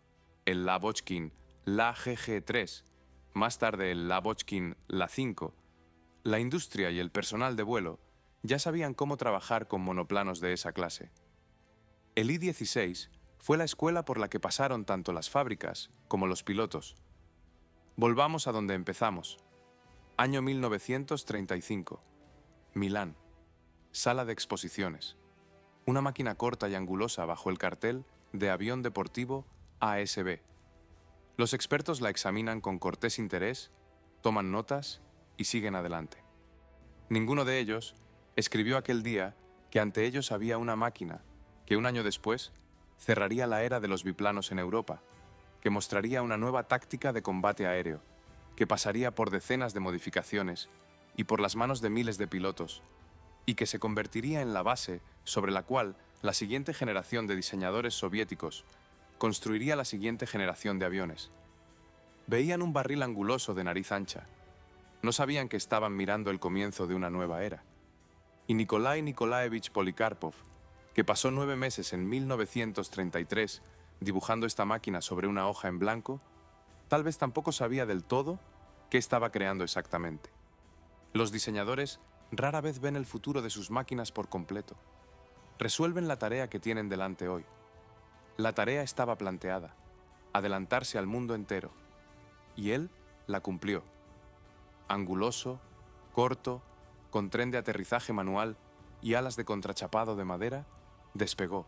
el Lavochkin La-GG-3, más tarde el Lavochkin La-5, la industria y el personal de vuelo ya sabían cómo trabajar con monoplanos de esa clase. El I-16 fue la escuela por la que pasaron tanto las fábricas como los pilotos. Volvamos a donde empezamos. Año 1935. Milán. Sala de exposiciones. Una máquina corta y angulosa bajo el cartel de avión deportivo ASB. Los expertos la examinan con cortés interés, toman notas y siguen adelante. Ninguno de ellos escribió aquel día que ante ellos había una máquina que un año después cerraría la era de los biplanos en Europa, que mostraría una nueva táctica de combate aéreo, que pasaría por decenas de modificaciones y por las manos de miles de pilotos, y que se convertiría en la base sobre la cual la siguiente generación de diseñadores soviéticos construiría la siguiente generación de aviones. Veían un barril anguloso de nariz ancha. No sabían que estaban mirando el comienzo de una nueva era. Y Nikolai Nikolaevich Polikarpov, que pasó 9 meses en 1933 dibujando esta máquina sobre una hoja en blanco, tal vez tampoco sabía del todo qué estaba creando exactamente. Los diseñadores rara vez ven el futuro de sus máquinas por completo. Resuelven la tarea que tienen delante hoy. La tarea estaba planteada, adelantarse al mundo entero, y él la cumplió. Anguloso, corto, con tren de aterrizaje manual y alas de contrachapado de madera, despegó.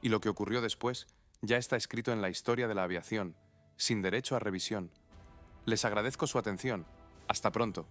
Y lo que ocurrió después ya está escrito en la historia de la aviación, sin derecho a revisión. Les agradezco su atención. Hasta pronto.